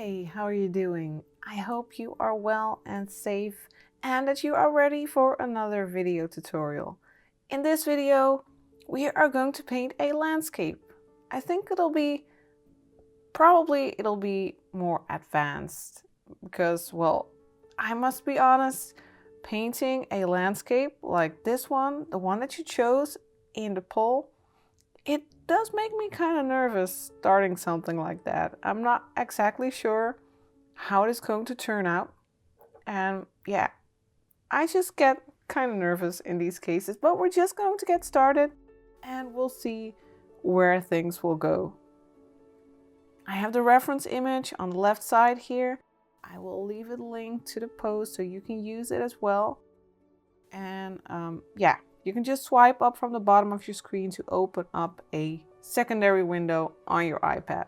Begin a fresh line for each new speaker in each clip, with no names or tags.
Hey, how are you doing? I hope you are well and safe and that you are ready for another video tutorial. In this video, we are going to paint a landscape. I think it'll be more advanced because, well, I must be honest, painting a landscape like this one, the one that you chose in the poll, it does make me kind of nervous starting something like that. I'm not exactly sure how it is going to turn out. And yeah, I just get kind of nervous in these cases, but we're just going to get started and we'll see where things will go. I have the reference image on the left side here. I will leave a link to the post so you can use it as well. And yeah, you can just swipe up from the bottom of your screen to open up a secondary window on your iPad.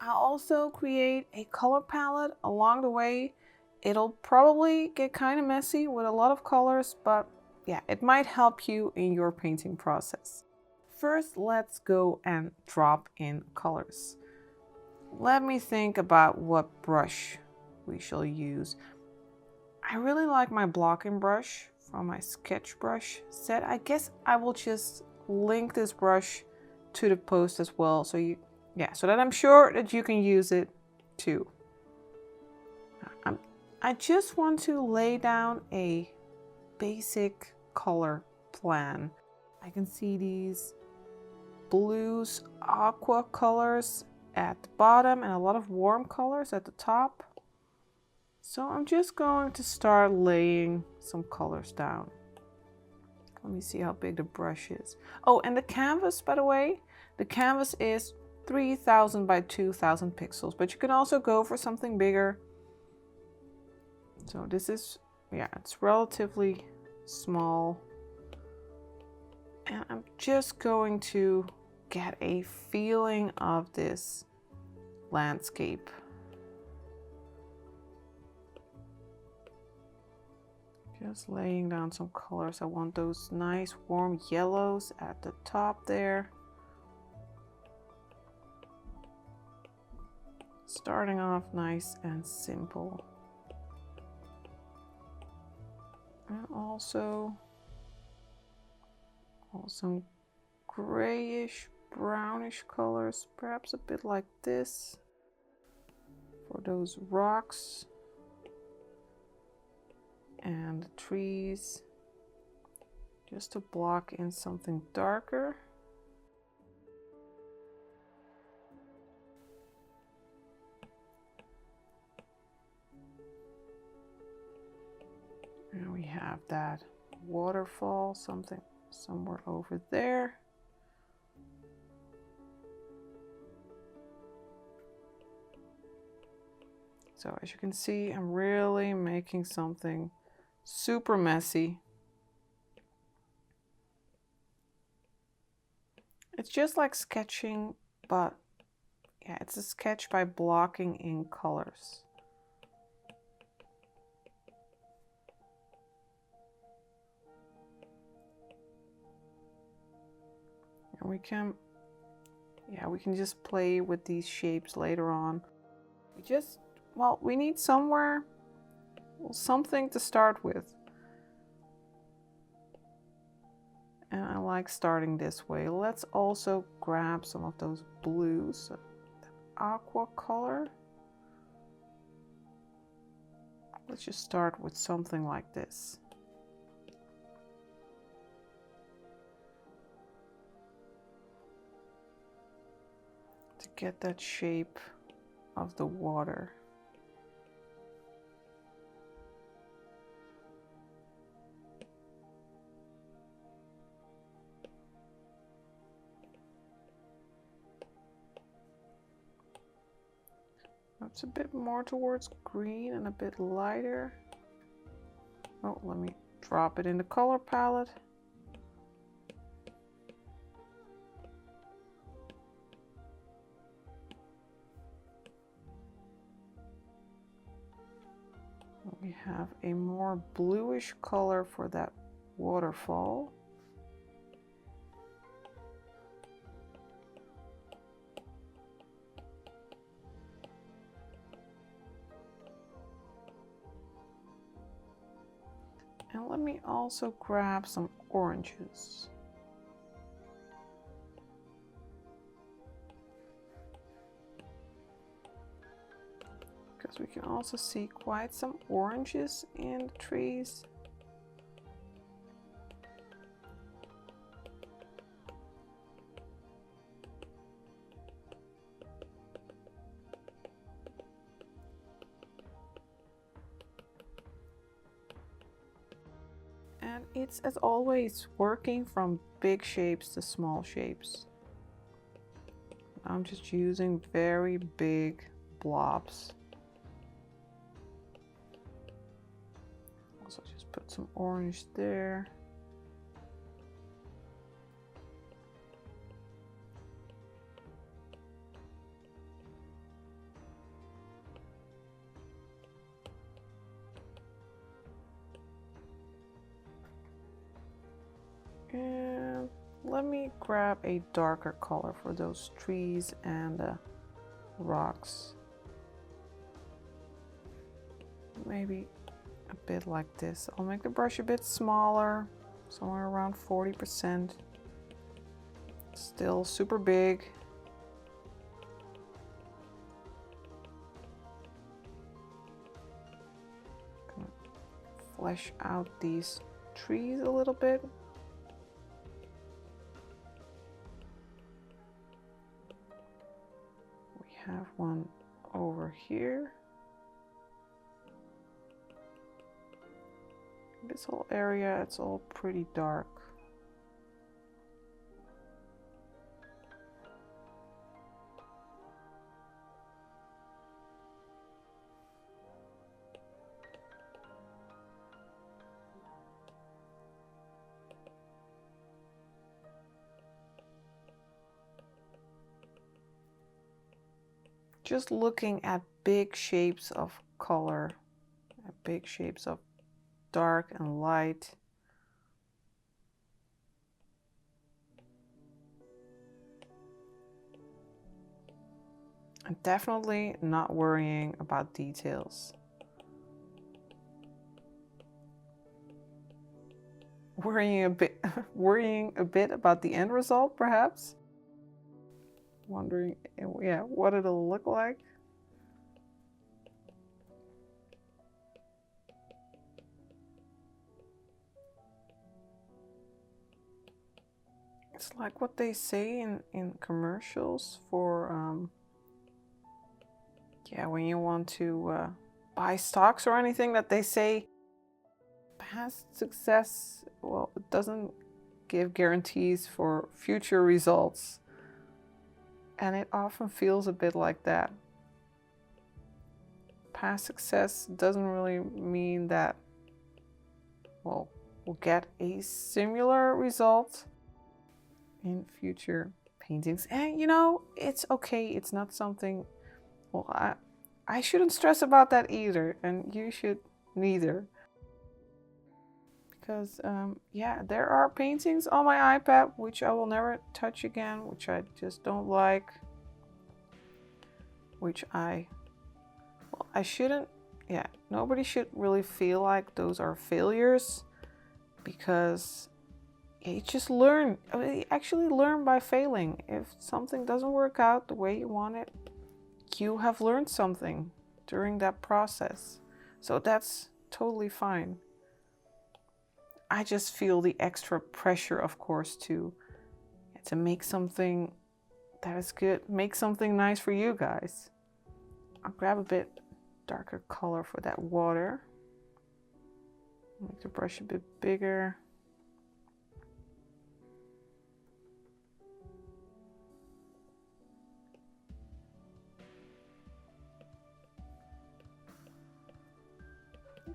I'll also create a color palette along the way. It'll probably get kind of messy with a lot of colors, but yeah, it might help you in your painting process. First, let's go and drop in colors. Let me think about what brush we shall use. I really like my blocking brush from my sketch brush set. I guess I will just link this brush to the post as well, so that I'm sure that you can use it too. I just want to lay down a basic color plan. I can see these blues, aqua colors at the bottom and a lot of warm colors at the top. So I'm just going to start laying some colors down. Let me see how big the brush is. Oh, and the canvas, by the way, the canvas is 3000 by 2000 pixels, but you can also go for something bigger. So this is, yeah, it's relatively small. And I'm just going to get a feeling of this landscape. Just laying down some colors. I want those nice warm yellows at the top there. Starting off nice and simple. And also some grayish, brownish colors, perhaps a bit like this for those rocks and the trees, just to block in something darker. And we have that waterfall, somewhere over there. So as you can see, I'm really making something super messy. It's just like sketching, but yeah, it's a sketch by blocking in colors. And we can just play with these shapes later on. We need something to start with. And I like starting this way. Let's also grab some of those blues, aqua color. Let's just start with something like this. To get that shape of the water. It's a bit more towards green and a bit lighter. Oh, let me drop it in the color palette. We have a more bluish color for that waterfall. And let me also grab some oranges. Because we can also see quite some oranges in the trees. And it's, as always, working from big shapes to small shapes. I'm just using very big blobs. Also just put some orange there. And let me grab a darker color for those trees and rocks. Maybe a bit like this. I'll make the brush a bit smaller, somewhere around 40%. Still super big. Gonna flesh out these trees a little bit. We have one over here. This whole area, it's all pretty dark. Just looking at big shapes of color, at big shapes of dark and light. And definitely not worrying about details. Worrying a bit about the end result, perhaps. Wondering, yeah, what it'll look like. It's like what they say in commercials for, yeah, when you want to buy stocks or anything, that they say past success, well, it doesn't give guarantees for future results. And it often feels a bit like that. Past success doesn't really mean that, well, we'll get a similar result in future paintings. And you know, it's okay. It's not something, well, I shouldn't stress about that either. And you should neither. Because, yeah, there are paintings on my iPad which I will never touch again, which I just don't like. Which I shouldn't, yeah, nobody should really feel like those are failures, because you just learn. I mean, you actually learn by failing. If something doesn't work out the way you want it, you have learned something during that process. So that's totally fine. I just feel the extra pressure, of course, to make something that is good, make something nice for you guys. I'll grab a bit darker color for that water. Make the brush a bit bigger.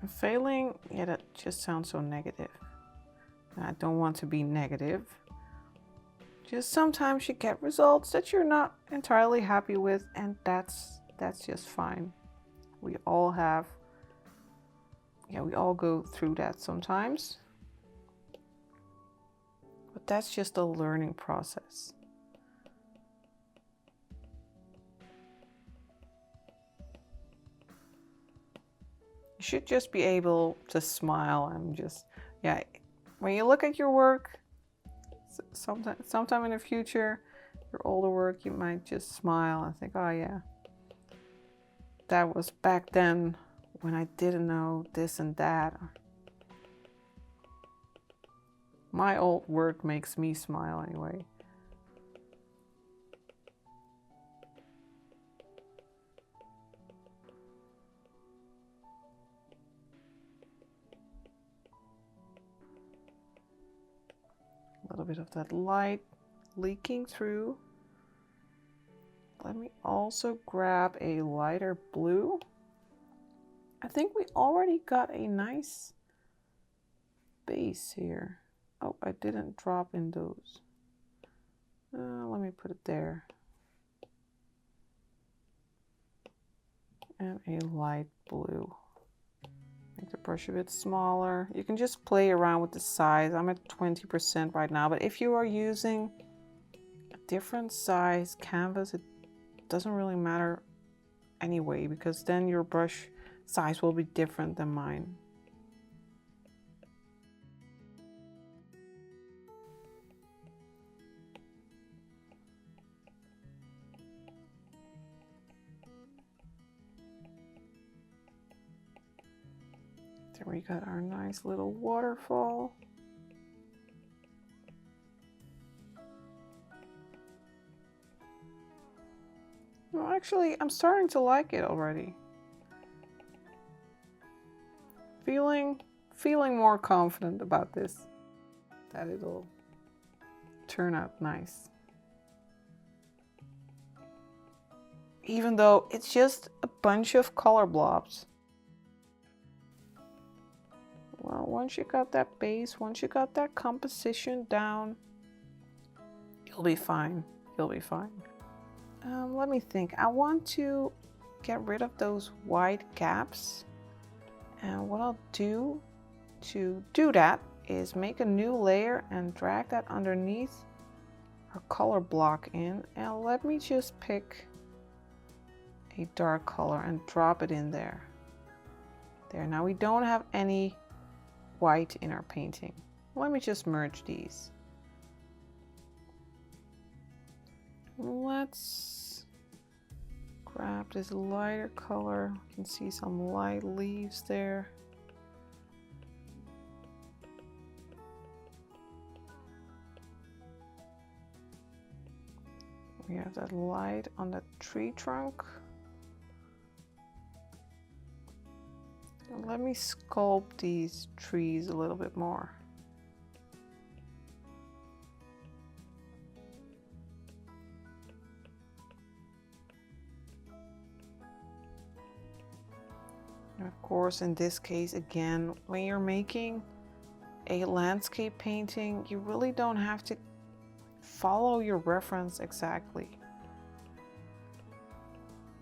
And failing, yeah, that just sounds so negative. And I don't want to be negative. Just sometimes you get results that you're not entirely happy with, and that's just fine. We all have, yeah, we all go through that sometimes. But that's just a learning process. You should just be able to smile and just Yeah, when you look at your work, sometime in the future, your older work, you might just smile and think, oh yeah, that was back then when I didn't know this and that. My old work makes me smile anyway. A little bit of that light leaking through. Let me also grab a lighter blue. I think we already got a nice base here. Oh, I didn't drop in those. Let me put it there. And a light blue. Make the brush a bit smaller. You can just play around with the size. I'm at 20% right now, but if you are using a different size canvas, it doesn't really matter anyway, because then your brush size will be different than mine. There we got our nice little waterfall. Well, actually, I'm starting to like it already. Feeling more confident about this, that it'll turn out nice. Even though it's just a bunch of color blobs. Well, once you got that base, once you got that composition down, you'll be fine. You'll be fine. Let me think. I want to get rid of those white gaps. And what I'll do to do that is make a new layer and drag that underneath our color block in. And let me just pick a dark color and drop it in there. There, now we don't have any white in our painting. Let me just merge these. Let's grab this lighter color. You can see some light leaves there. We have that light on the tree trunk. And let me sculpt these trees a little bit more. And of course, in this case, again, when you're making a landscape painting, you really don't have to follow your reference exactly.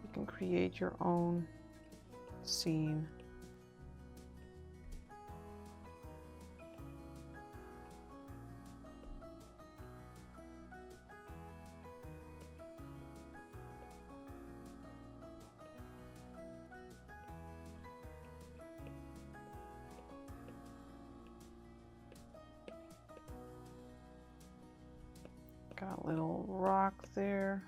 You can create your own scene. Got a little rock there.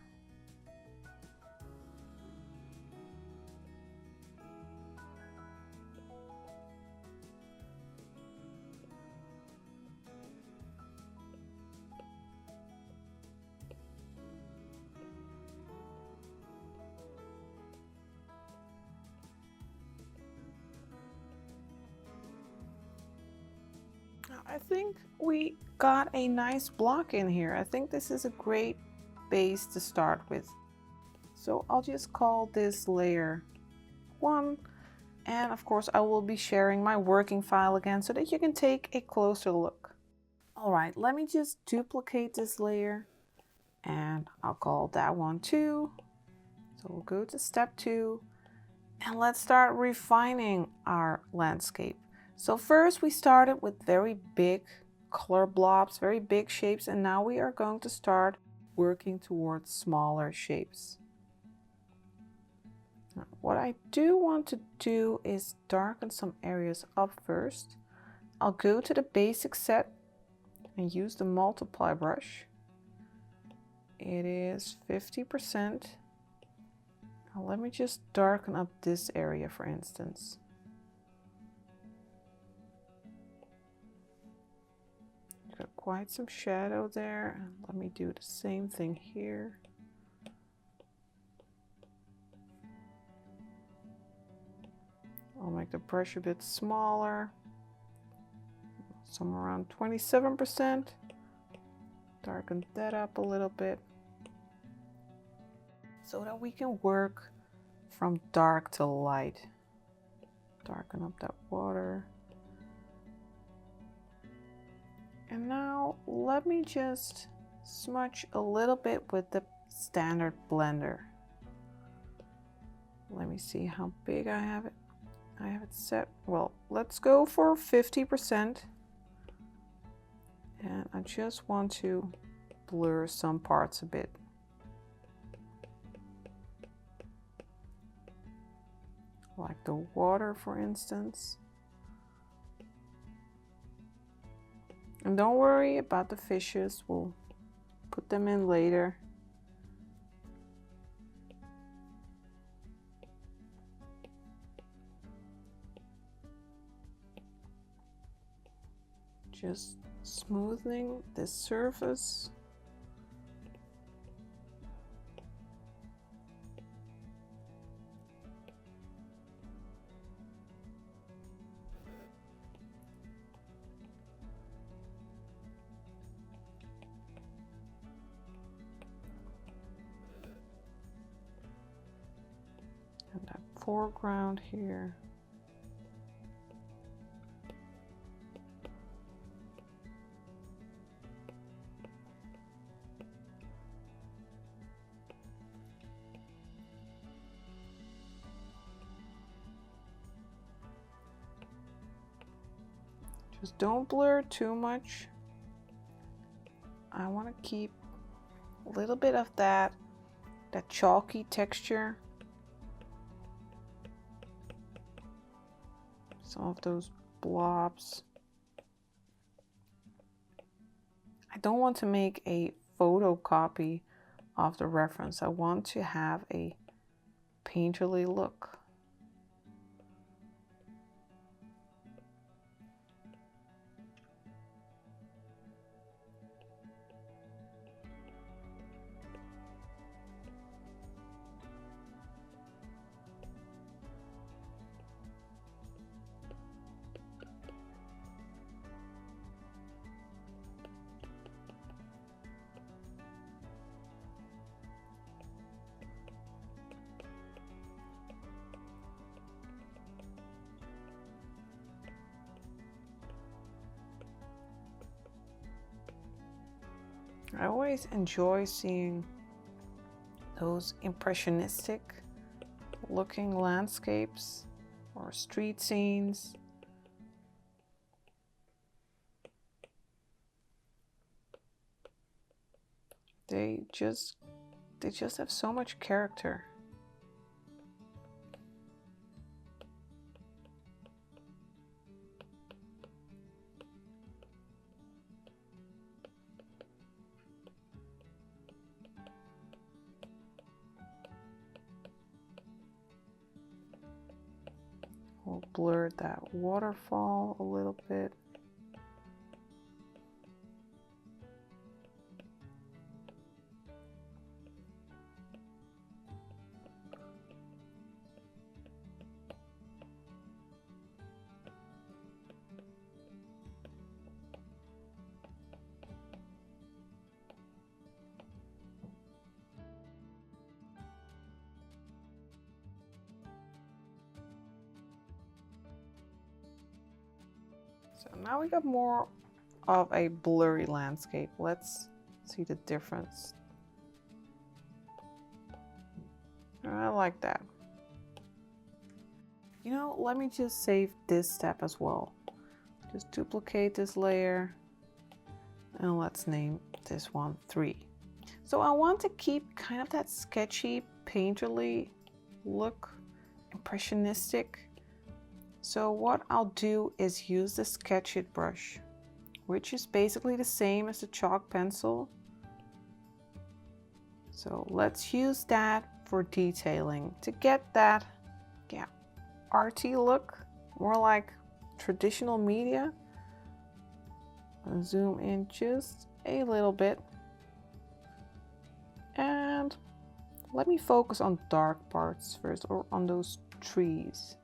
I think we got a nice block in here. I think this is a great base to start with. So I'll just call this layer 1. And of course I will be sharing my working file again so that you can take a closer look. All right, let me just duplicate this layer and I'll call that one 2. So we'll go to step 2 and let's start refining our landscape. So first we started with very big color blobs, very big shapes, and now we are going to start working towards smaller shapes. What I do want to do is darken some areas up first. I'll go to the basic set and use the multiply brush. It is 50%. Now let me just darken up this area, for instance. Got quite some shadow there. Let me do the same thing here. I'll make the brush a bit smaller, somewhere around 27%. Darken that up a little bit so that we can work from dark to light. Darken up that water. And now let me just smudge a little bit with the standard blender. Let me see how big I have it. I have it set, well, let's go for 50%. And I just want to blur some parts a bit. Like the water, for instance. And don't worry about the fishes, we'll put them in later. Just smoothing this surface. And that foreground here. Just don't blur too much. I want to keep a little bit of that chalky texture. Some of those blobs. I don't want to make a photocopy of the reference. I want to have a painterly look. I always enjoy seeing those impressionistic looking landscapes or street scenes. They just have so much character. We'll blur that waterfall a little bit. So now we got more of a blurry landscape. Let's see the difference. I like that. You know, let me just save this step as well. Just duplicate this layer and let's name this one 3. So I want to keep kind of that sketchy, painterly look, impressionistic. So what I'll do is use the Sketch It brush, which is basically the same as the chalk pencil. So let's use that for detailing to get that, yeah, arty look, more like traditional media. I'll zoom in just a little bit. And let me focus on dark parts first, or on those trees.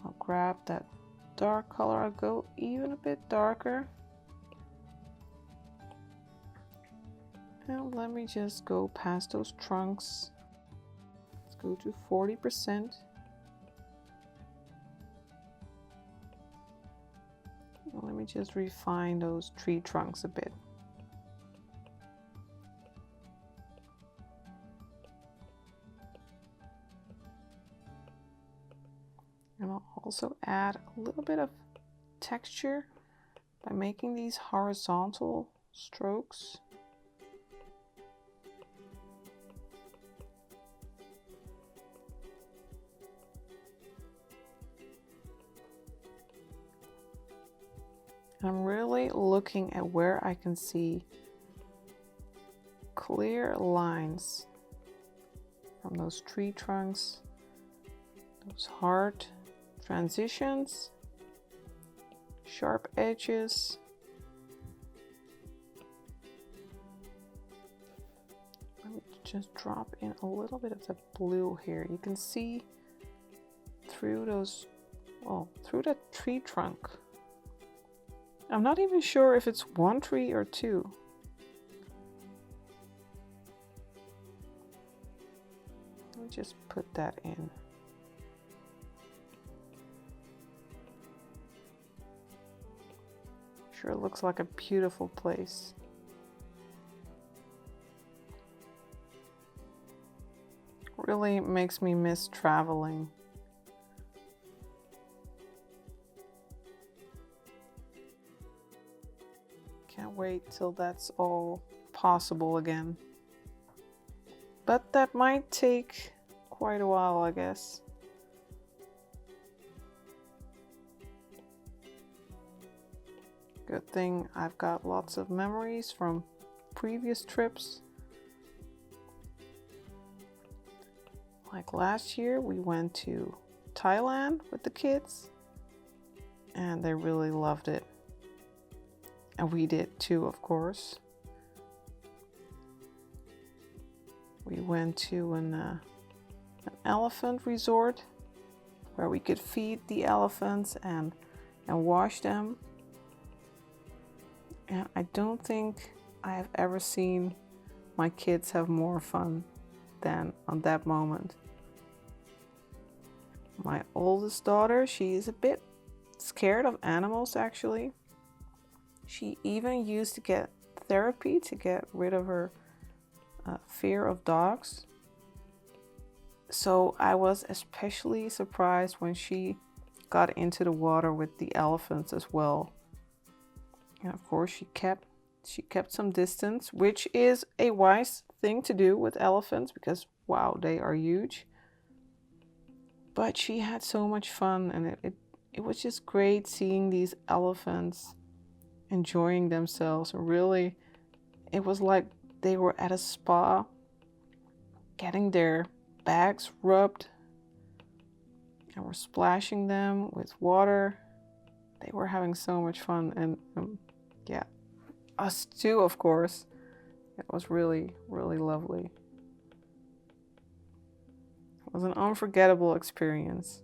I'll grab that dark color, I'll go even a bit darker. And let me just go past those trunks. Let's go to 40%. Let me just refine those tree trunks a bit. And I'll also add a little bit of texture by making these horizontal strokes. I'm really looking at where I can see clear lines from those tree trunks, those hard transitions, sharp edges. Let me just drop in a little bit of the blue here. You can see through those, well, through that tree trunk. I'm not even sure if it's one tree or two. Let me just put that in. Sure looks like a beautiful place. Really makes me miss traveling. Can't wait till that's all possible again. But that might take quite a while, I guess. Good thing I've got lots of memories from previous trips. Like last year, we went to Thailand with the kids, and they really loved it. And we did too, of course. We went to an elephant resort where we could feed the elephants and wash them. And I don't think I have ever seen my kids have more fun than on that moment. My oldest daughter, she is a bit scared of animals actually. She even used to get therapy to get rid of her fear of dogs. So I was especially surprised when she got into the water with the elephants as well. And of course she kept some distance, which is a wise thing to do with elephants because wow, they are huge. But she had so much fun, and it was just great seeing these elephants enjoying themselves. Really, it was like they were at a spa, getting their backs rubbed, and we're splashing them with water. They were having so much fun, and yeah, us too, of course. It was really, really lovely. It was an unforgettable experience.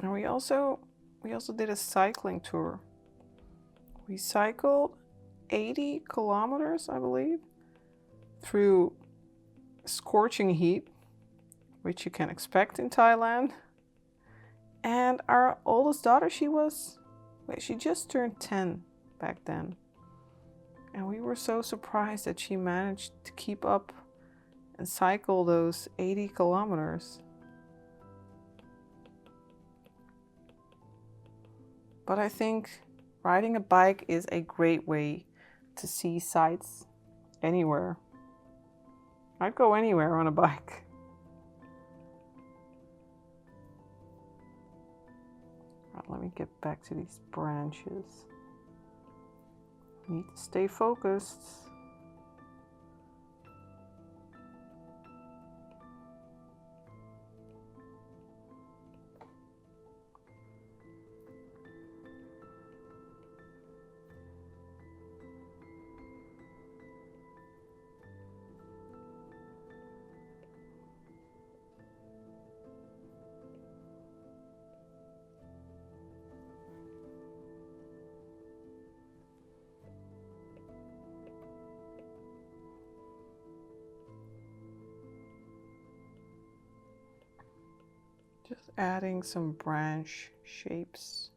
And we also did a cycling tour. We cycled 80 kilometers, I believe, through scorching heat, which you can expect in Thailand. And our oldest daughter, she just turned 10 back then. And we were so surprised that she managed to keep up and cycle those 80 kilometers. But I think riding a bike is a great way to see sights anywhere. I'd go anywhere on a bike. Right, let me get back to these branches. Need to stay focused. Just adding some branch shapes.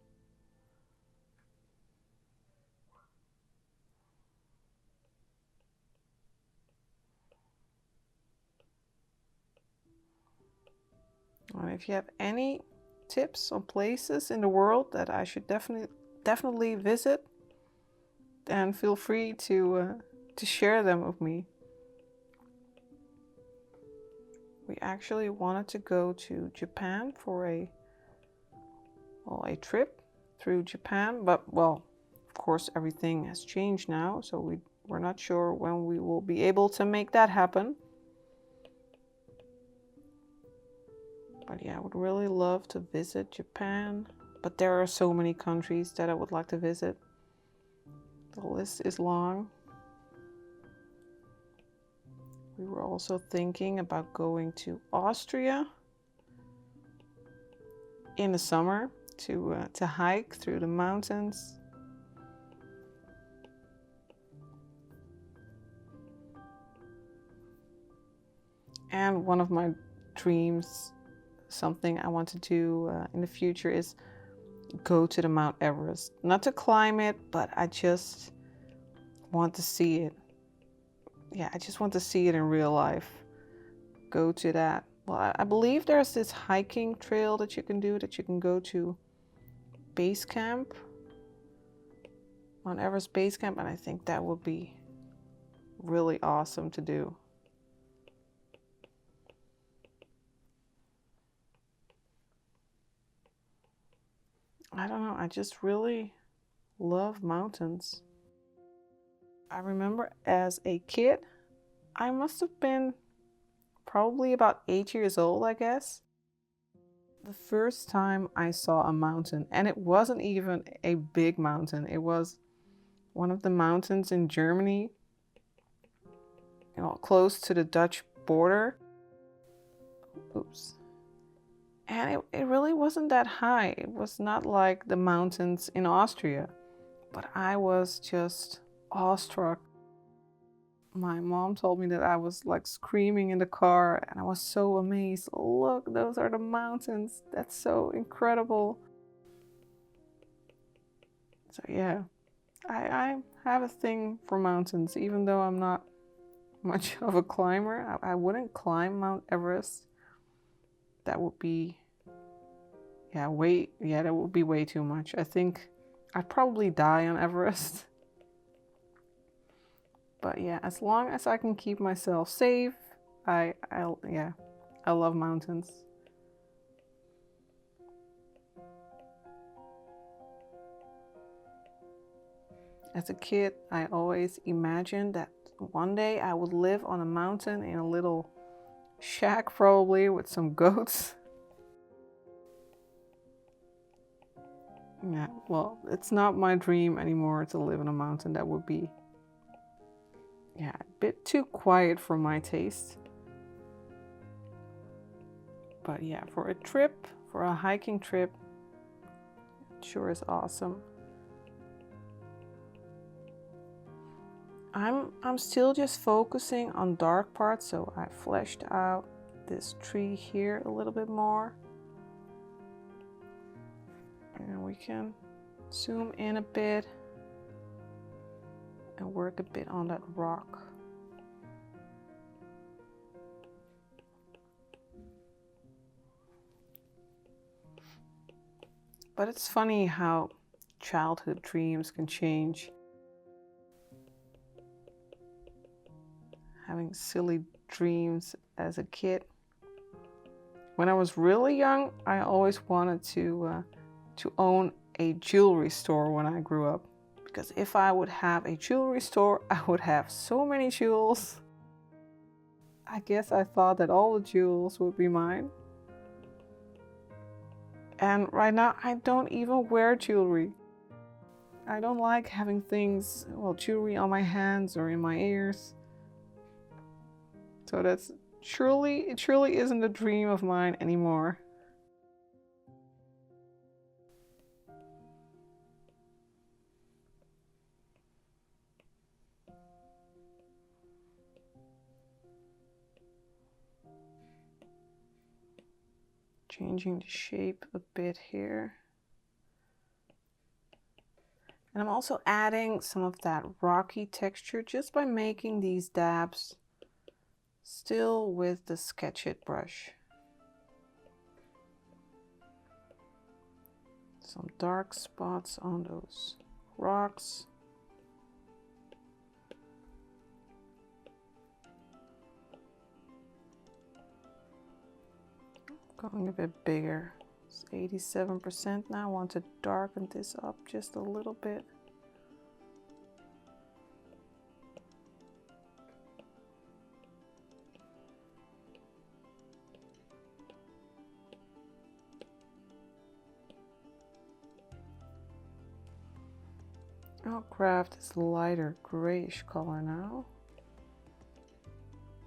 And if you have any tips on places in the world that I should definitely visit, then feel free to share them with me. We actually wanted to go to Japan for a trip through Japan, but well, of course everything has changed now, so we're not sure when we will be able to make that happen. But yeah, I would really love to visit Japan, but there are so many countries that I would like to visit. The list is long. We were also thinking about going to Austria in the summer to hike through the mountains. And one of my dreams, something I want to do in the future, is go to the Mount Everest. Not to climb it, but I just want to see it. Yeah, I just want to see it in real life. Go to that. Well, I believe there's this hiking trail that you can do, that you can go to base camp, Mount Everest base camp, and I think that would be really awesome to do. I don't know, I just really love mountains. I remember as a kid, I must have been probably about 8 years old, I guess. The first time I saw a mountain, and it wasn't even a big mountain, it was one of the mountains in Germany, you know, close to the Dutch border. Oops. And it really wasn't that high. It was not like the mountains in Austria, but I was just awestruck. My mom told me that I was like screaming in the car, and I was so amazed. Look, those are the mountains. That's so incredible. So yeah, I have a thing for mountains, even though I'm not much of a climber. I wouldn't climb Mount Everest. That would be, that would be way too much. I think I'd probably die on Everest. But yeah, as long as I can keep myself safe, I love mountains. As a kid, I always imagined that one day I would live on a mountain in a little shack, probably with some goats. Yeah, well, it's not my dream anymore to live on a mountain. That would be, yeah, a bit too quiet for my taste. But yeah, for a trip, for a hiking trip, it sure is awesome. I'm still just focusing on dark parts, so I fleshed out this tree here a little bit more. And we can zoom in a bit and work a bit on that rock. But it's funny how childhood dreams can change. Having silly dreams as a kid. When I was really young, I always wanted to own a jewelry store when I grew up. Because if I would have a jewelry store, I would have so many jewels. I guess I thought that all the jewels would be mine. And right now, I don't even wear jewelry. I don't like having things, well, jewelry on my hands or in my ears. So it truly isn't a dream of mine anymore. Changing the shape a bit here. And I'm also adding some of that rocky texture just by making these dabs still with the Sketch It brush. Some dark spots on those rocks. Going a bit bigger. It's 87% now. I want to darken this up just a little bit. I'll grab this lighter grayish color now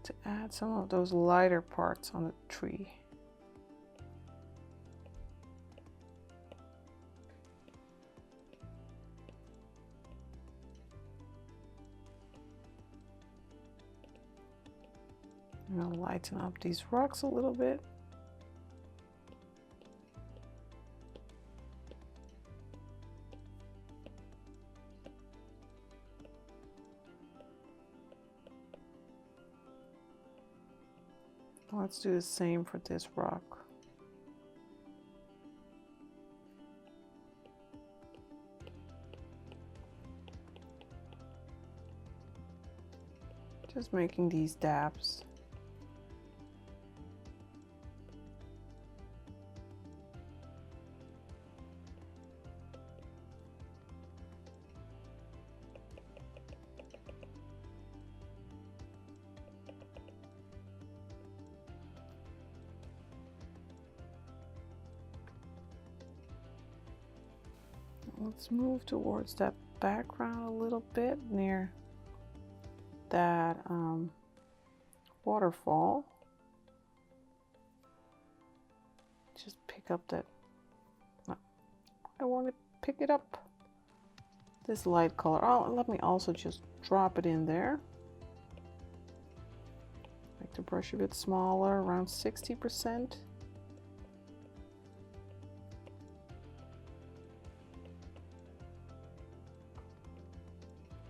to add some of those lighter parts on the tree. I'm going to lighten up these rocks a little bit. Let's do the same for this rock. Just making these dabs. Let's move towards that background a little bit near that waterfall. Just pick up that, no, I want to pick it up. This light color. Oh, let me also just drop it in there. Make the brush a bit smaller, around 60%.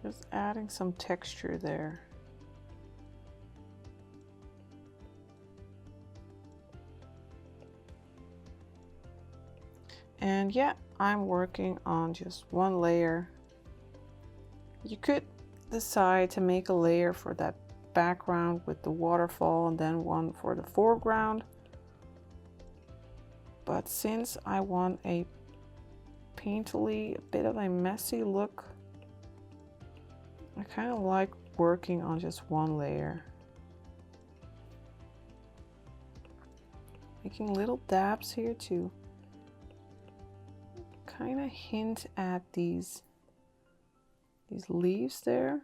Just adding some texture there. And yeah, I'm working on just one layer. You could decide to make a layer for that background with the waterfall and then one for the foreground. But since I want a painterly, a bit of a messy look, I kind of like working on just one layer. Making little dabs here to kind of hint at these leaves there.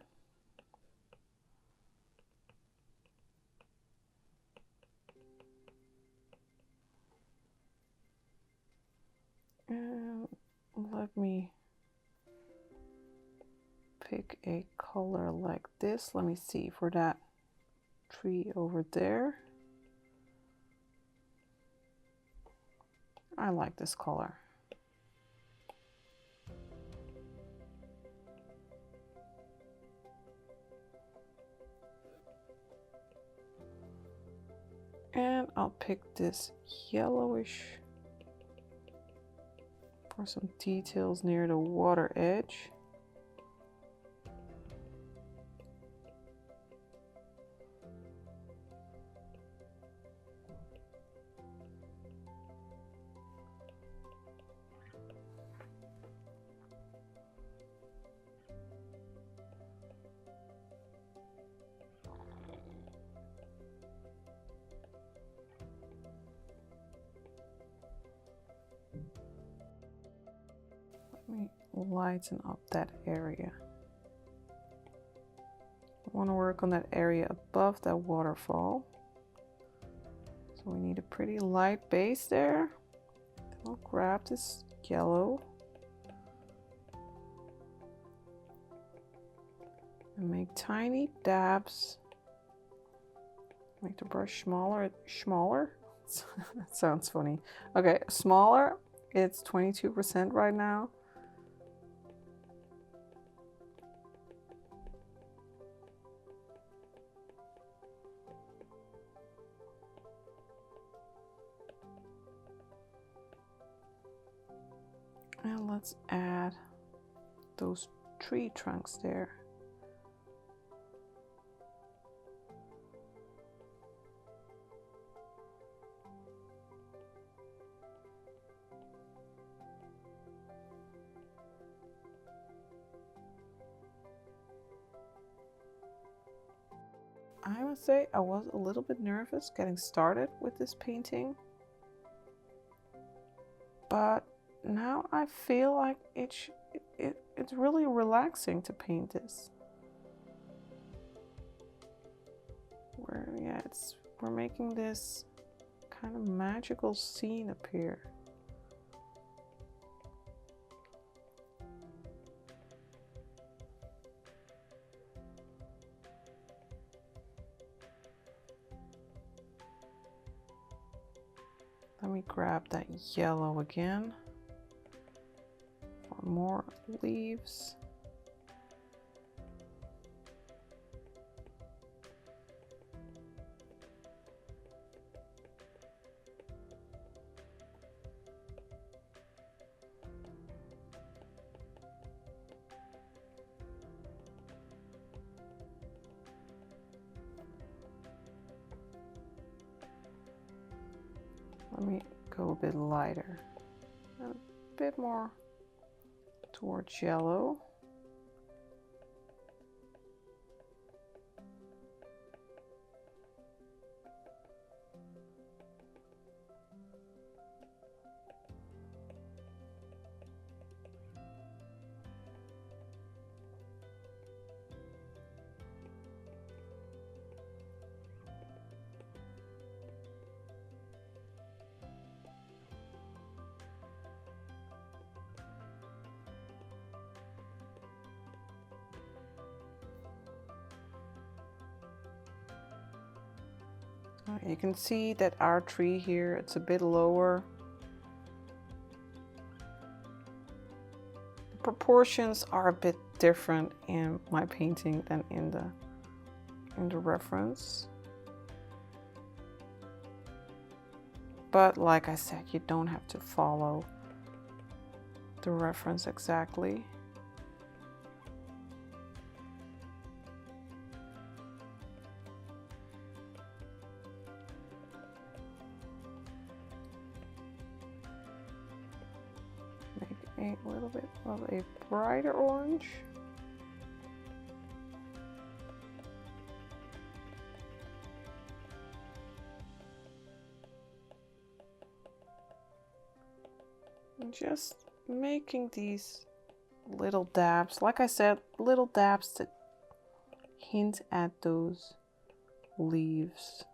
And let me pick a color like this. Let me see, for that tree over there. I like this color. And I'll pick this yellowish for some details near the water edge. Let me lighten up that area. I want to work on that area above that waterfall. So we need a pretty light base there. Then I'll grab this yellow and make tiny dabs. Make the brush smaller. That sounds funny. Okay, smaller. It's 22% right now. And let's add those tree trunks there. I must say I was a little bit nervous getting started with this painting, but now I feel like it's really relaxing to paint this. We're making this kind of magical scene appear. Let me grab that yellow again for more leaves. Let me go a bit lighter, and a bit more towards yellow. You can see that our tree here, it's a bit lower. The proportions are a bit different in my painting than in the reference. But like I said, you don't have to follow the reference exactly. Make a little bit of a brighter orange. And just making these little dabs, like I said, little dabs that hint at those leaves.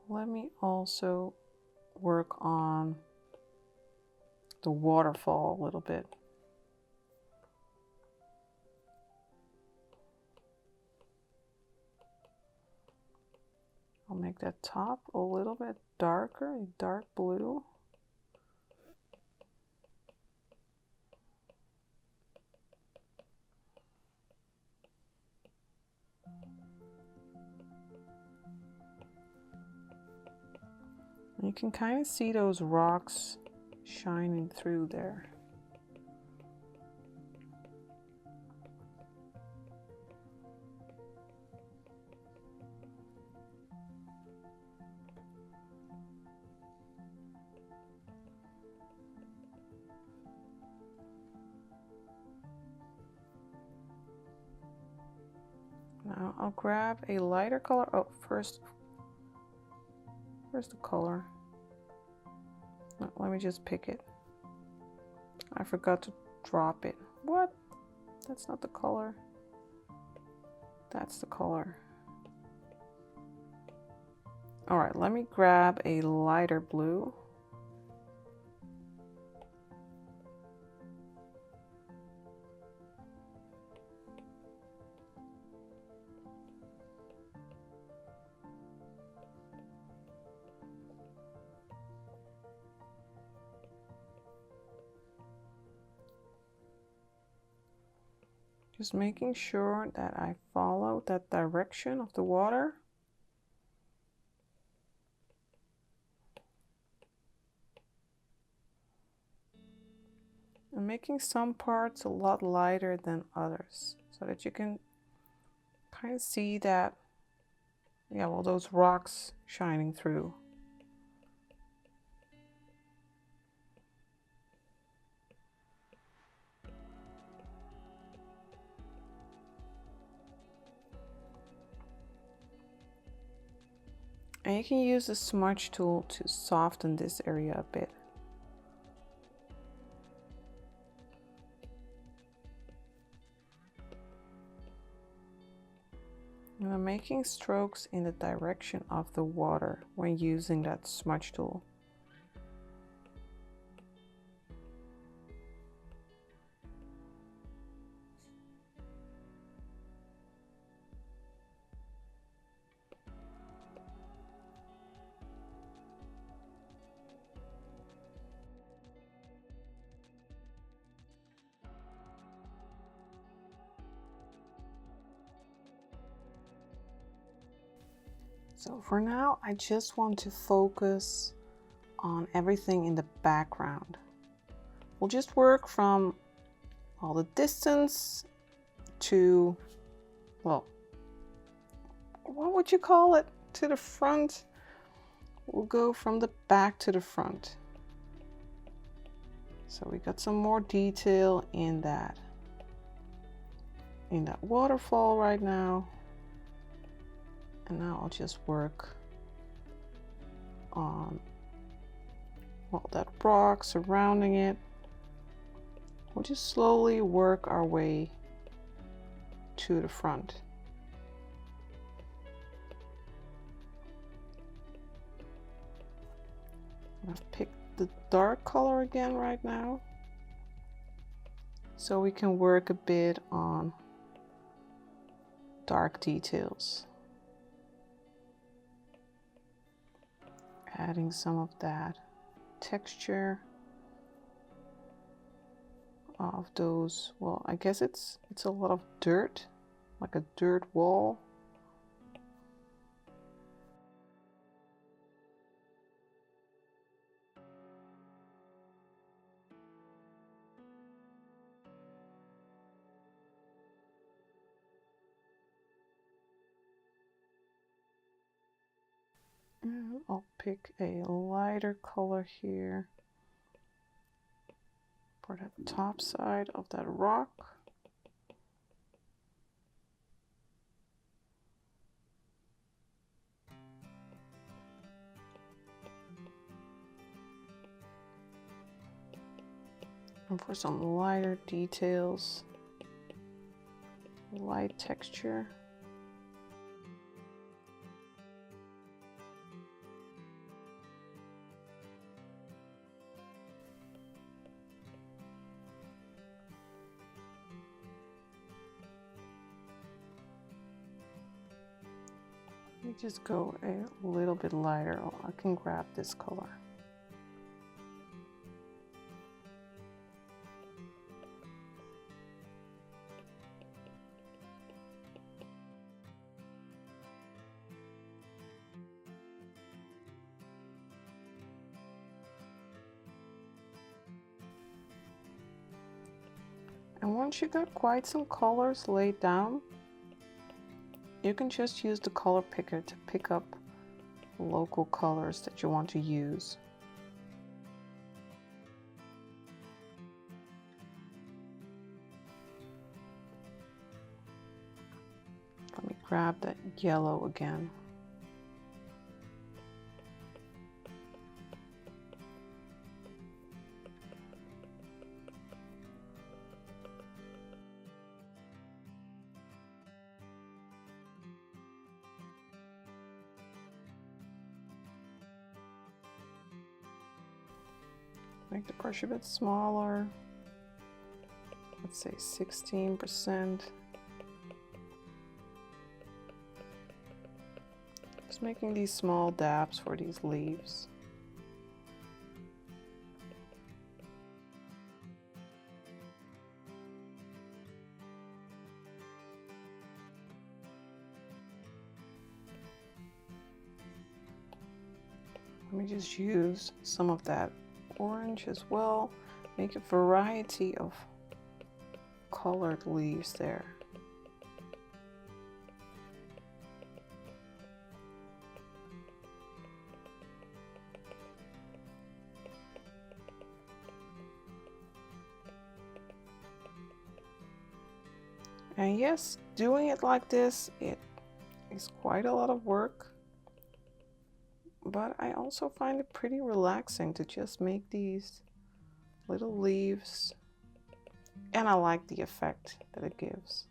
Let me also work on the waterfall a little bit. I'll make that top a little bit darker, a dark blue. You can kind of see those rocks shining through there. Now I'll grab a lighter color. Oh, first the color. No, let me just pick it. I forgot to drop it. What? That's not the color. That's the color. All right, let me grab a lighter blue. Just making sure that I follow that direction of the water. And making some parts a lot lighter than others so that you can kind of see that, yeah, well, those rocks shining through. And you can use the smudge tool to soften this area a bit. And I'm making strokes in the direction of the water when using that smudge tool. So for now, I just want to focus on everything in the background. We'll just work from all the distance to, well, what would you call it? To the front. We'll go from the back to the front. So we got some more detail in that waterfall right now. And now I'll just work on, well, that rock surrounding it. We'll just slowly work our way to the front. I've picked the dark color again right now, so we can work a bit on dark details. Adding some of that texture of those, well, I guess it's a lot of dirt, like a dirt wall. And I'll pick a lighter color here for the top side of that rock. And for some lighter details, light texture. me just go a little bit lighter. Oh, I can grab this color. And once you got quite some colors laid down, you can just use the color picker to pick up local colors that you want to use. Let me grab that yellow again. Make the brush a bit smaller. Let's say 16%. Just making these small dabs for these leaves. Let me just use some of that orange as well. Make a variety of colored leaves there. And yes, doing it like this, it is quite a lot of work. But I also find it pretty relaxing to just make these little leaves. And I like the effect that it gives.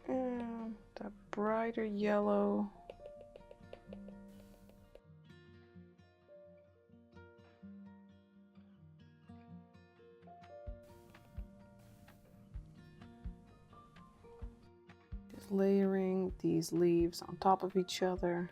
And that brighter yellow. Layering these leaves on top of each other.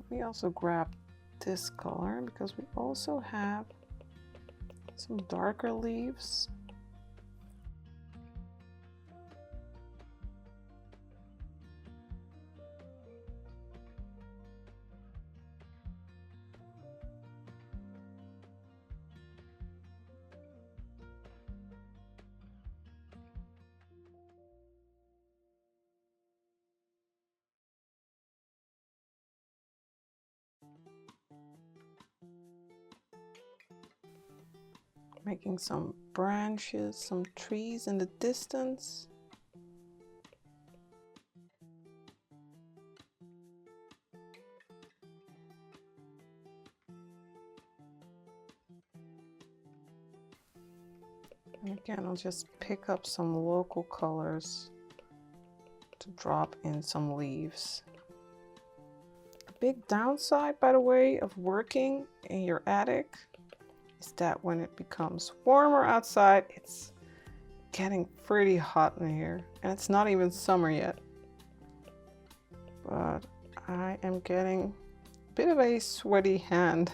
We also grab this color because we also have some darker leaves. Making some branches, some trees in the distance. And again, I'll just pick up some local colors to drop in some leaves. A big downside, by the way, of working in your attic is that when it becomes warmer outside, it's getting pretty hot in here. And it's not even summer yet. But I am getting a bit of a sweaty hand.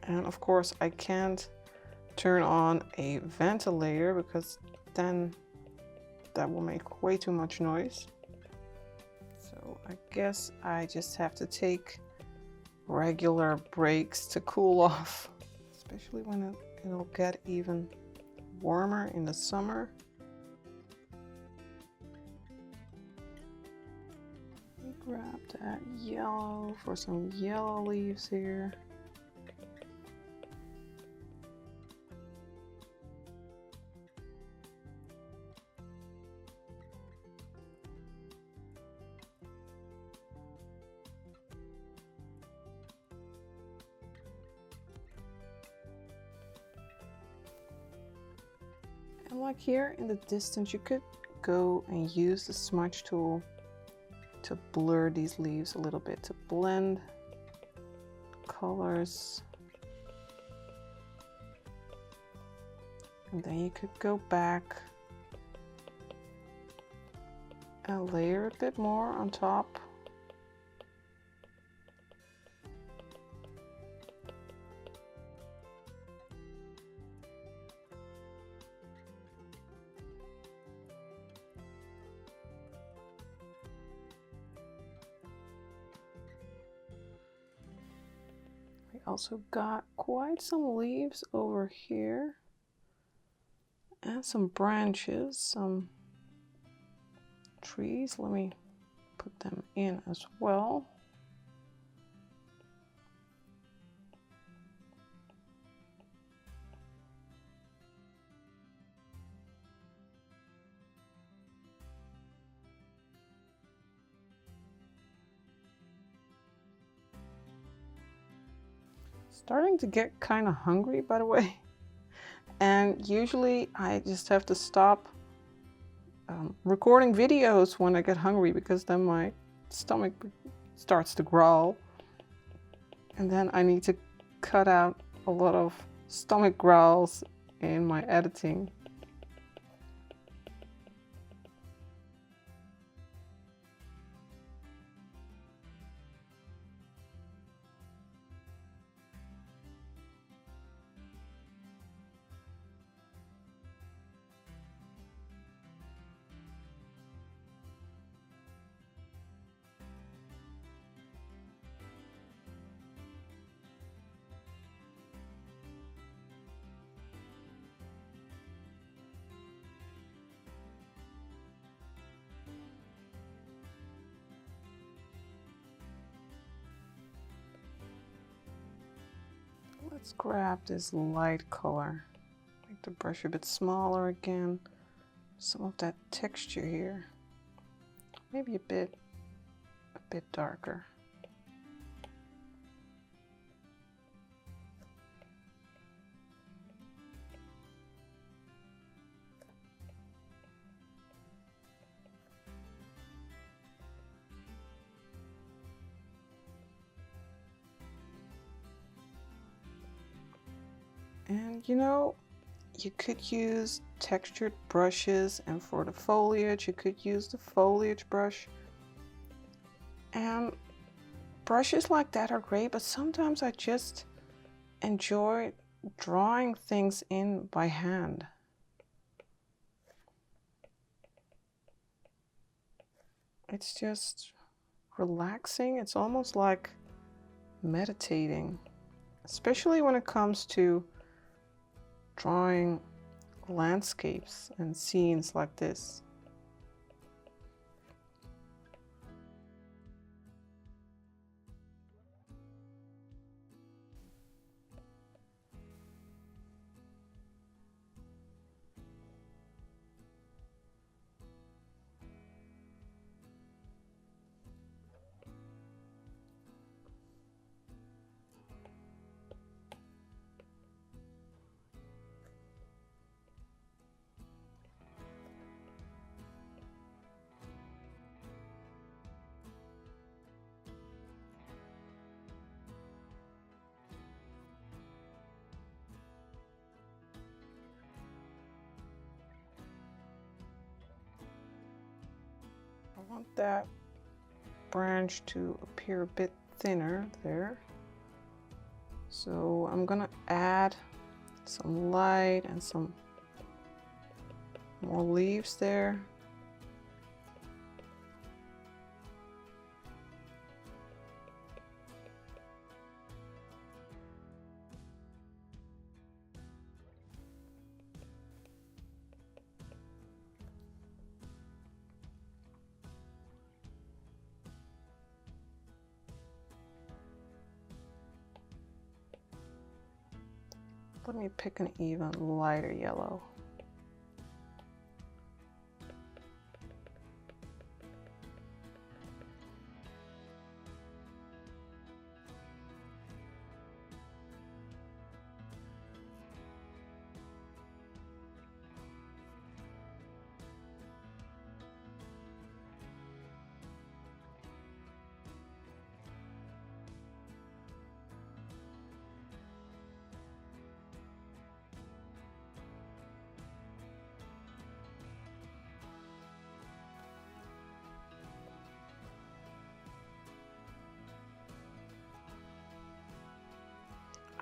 And of course, I can't turn on a ventilator because then that will make way too much noise. So I guess I just have to take regular breaks to cool off, especially when it'll get even warmer in the summer. Grab that yellow for some yellow leaves here. And like here in the distance, you could go and use the smudge tool to blur these leaves a little bit, to blend colors. And then you could go back and layer a bit more on top. We also got quite some leaves over here and some branches, some trees. Let me put them in as well. Starting to get kind of hungry, by the way. And usually I just have to stop recording videos when I get hungry, because then my stomach starts to growl. And then I need to cut out a lot of stomach growls in my editing. Let's grab this light color. Make the brush a bit smaller again. Some of that texture here. Maybe a bit darker. And you know, you could use textured brushes, and for the foliage you could use the foliage brush. And brushes like that are great, but sometimes I just enjoy drawing things in by hand. It's just relaxing. It's almost like meditating, especially when it comes to drawing landscapes and scenes like this. I want that branch to appear a bit thinner there. So I'm gonna add some light and some more leaves there. Let me pick an even lighter yellow.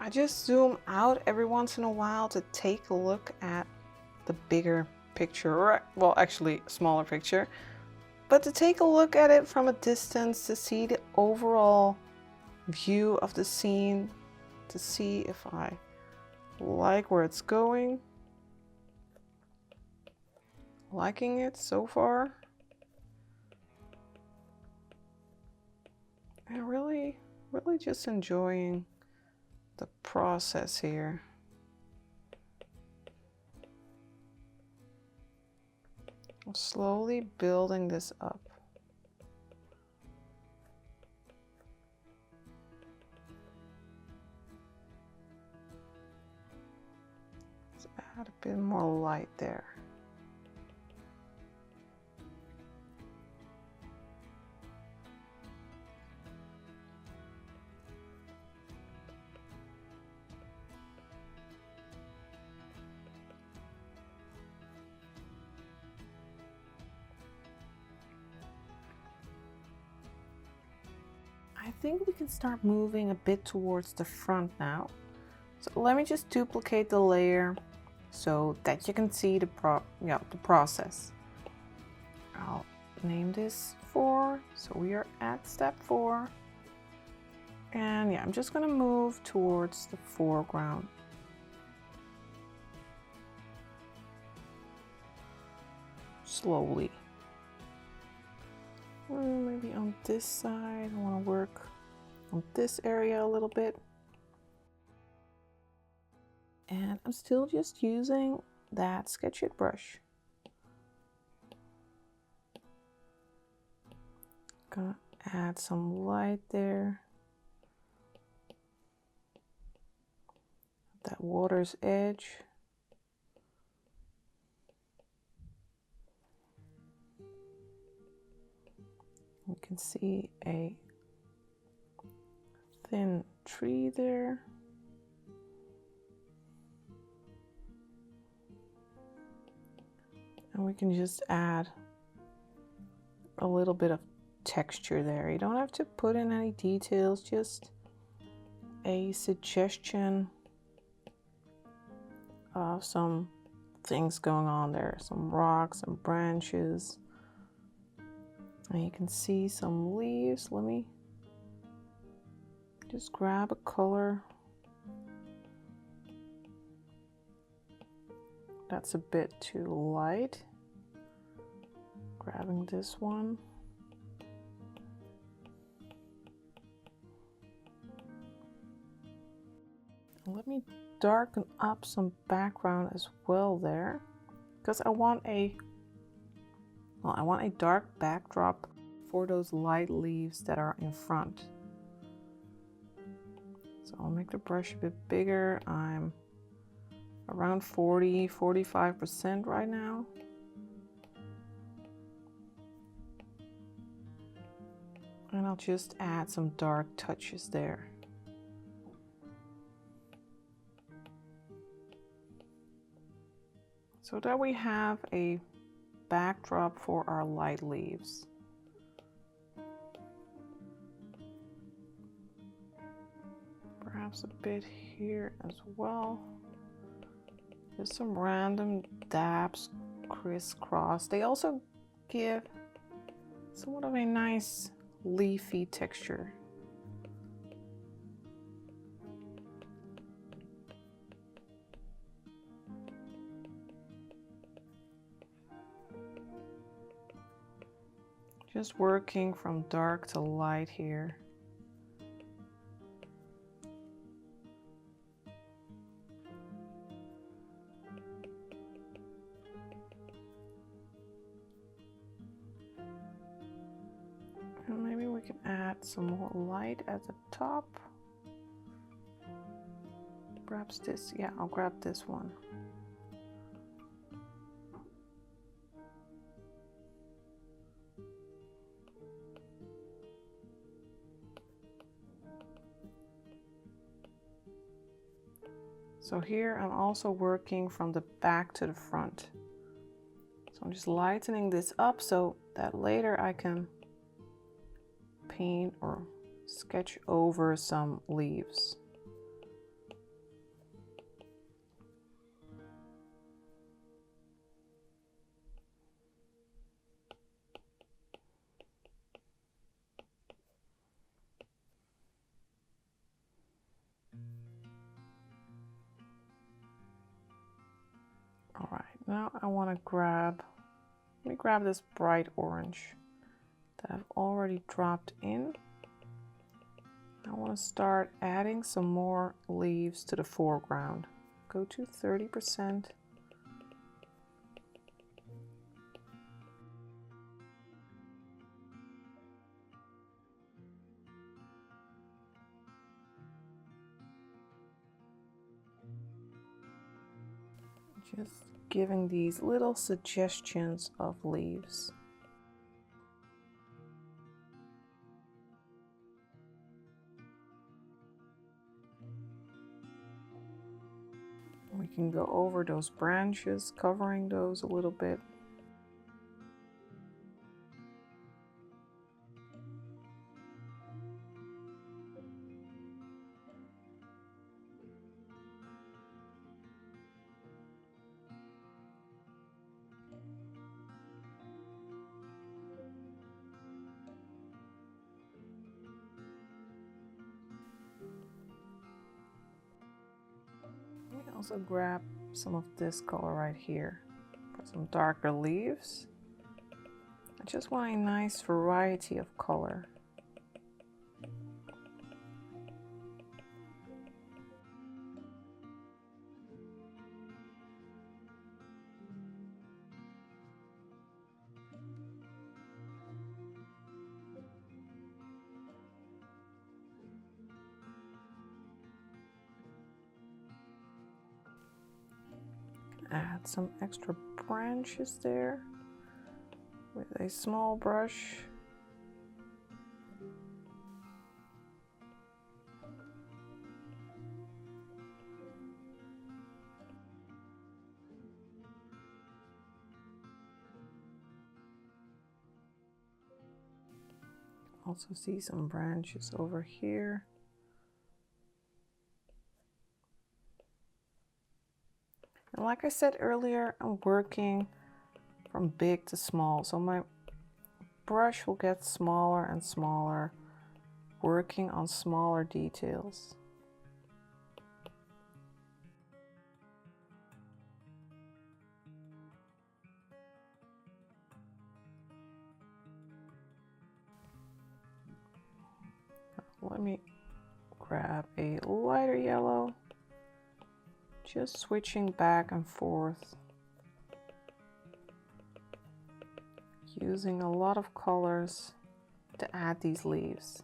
I just zoom out every once in a while to take a look at the bigger picture, or well, actually smaller picture, but to take a look at it from a distance to see the overall view of the scene, to see if I like where it's going. Liking it so far. And really just enjoying the process here. I'm slowly building this up. Let's add a bit more light there. I think we can start moving a bit towards the front now. So let me just duplicate the layer so that you can see the process. I'll name this 4. So we are at step 4. And yeah, I'm just gonna move towards the foreground. Slowly. Maybe on this side, I want to work on this area a little bit. And I'm still just using that Sketch It brush. Gonna add some light there. That water's edge. You can see a thin tree there. And we can just add a little bit of texture there. You don't have to put in any details, just a suggestion of some things going on there. Some rocks and branches. And you can see some leaves. Let me just grab a color that's a bit too light. Grabbing this one. And let me darken up some background as well there, because I want a dark backdrop for those light leaves that are in front. So I'll make the brush a bit bigger. I'm around 40–45% right now. And I'll just add some dark touches there. So that we have a backdrop for our light leaves. Perhaps a bit here as well. Just some random dabs crisscross. They also give somewhat of a nice leafy texture. Just working from dark to light here. And maybe we can add some more light at the top. Perhaps this, yeah, I'll grab this one. So here I'm also working from the back to the front. So I'm just lightening this up so that later I can paint or sketch over some leaves. Now I want to let me grab this bright orange that I've already dropped in. I want to start adding some more leaves to the foreground. Go to 30%. Just giving these little suggestions of leaves. We can go over those branches, covering those a little bit. Also grab some of this color right here for some darker leaves. I just want a nice variety of color. Add some extra branches there with a small brush. Also see some branches over here. And like I said earlier, I'm working from big to small, so my brush will get smaller and smaller, working on smaller details. Let me grab a lighter yellow, just switching back and forth, using a lot of colors to add these leaves.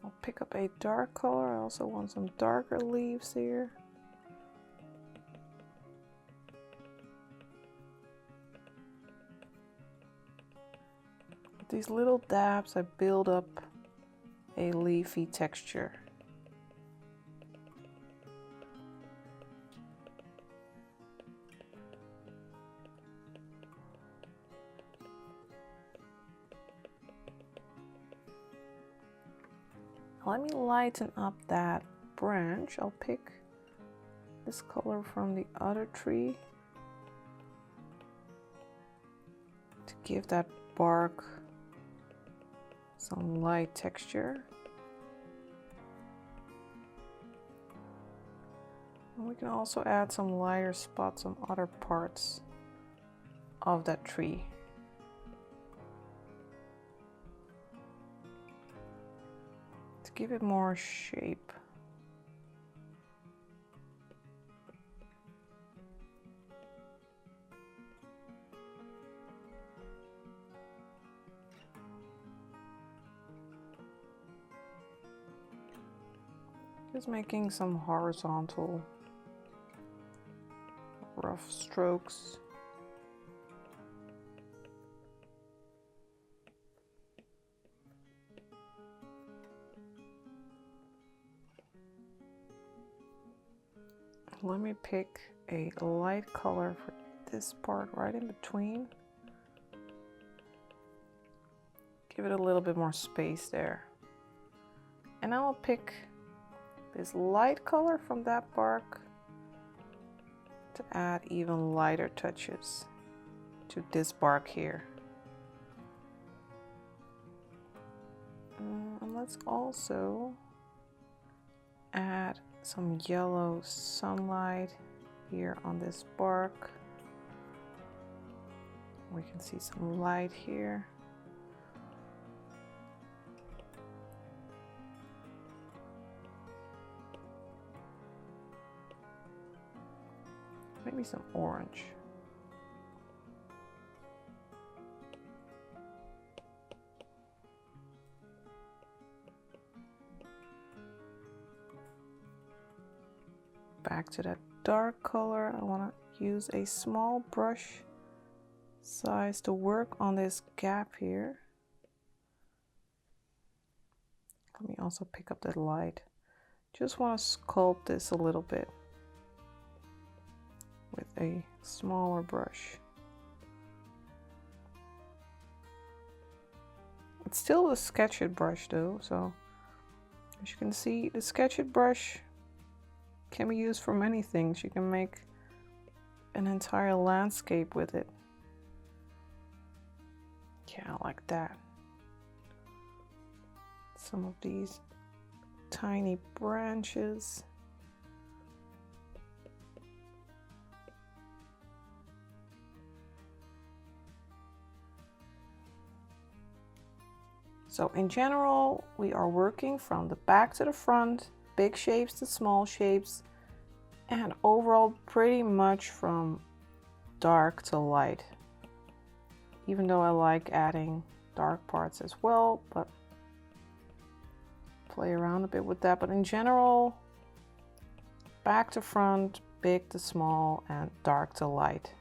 I'll pick up a dark color. I also want some darker leaves here. With these little dabs, I build up a leafy texture. Let me lighten up that branch. I'll pick this color from the other tree to give that bark some light texture. And we can also add some lighter spots on other parts of that tree. Give it more shape. Just making some horizontal rough strokes. Let me pick a light color for this part right in between. give it a little bit more space there. And I'll pick this light color from that bark to add even lighter touches to this bark here. And let's also add some yellow sunlight here on this bark. We can see some light here. Maybe some orange. Back to that dark color. I want to use a small brush size to work on this gap here. Let me also pick up that light. Just want to sculpt this a little bit with a smaller brush. It's still a Sketch It brush though, so as you can see, the Sketch It brush can be used for many things. You can make an entire landscape with it. Yeah, like that. Some of these tiny branches. So in general, we are working from the back to the front, big shapes to small shapes, and overall pretty much from dark to light. Even though I like adding dark parts as well, but play around a bit with that. But in general, back to front, big to small, and dark to light.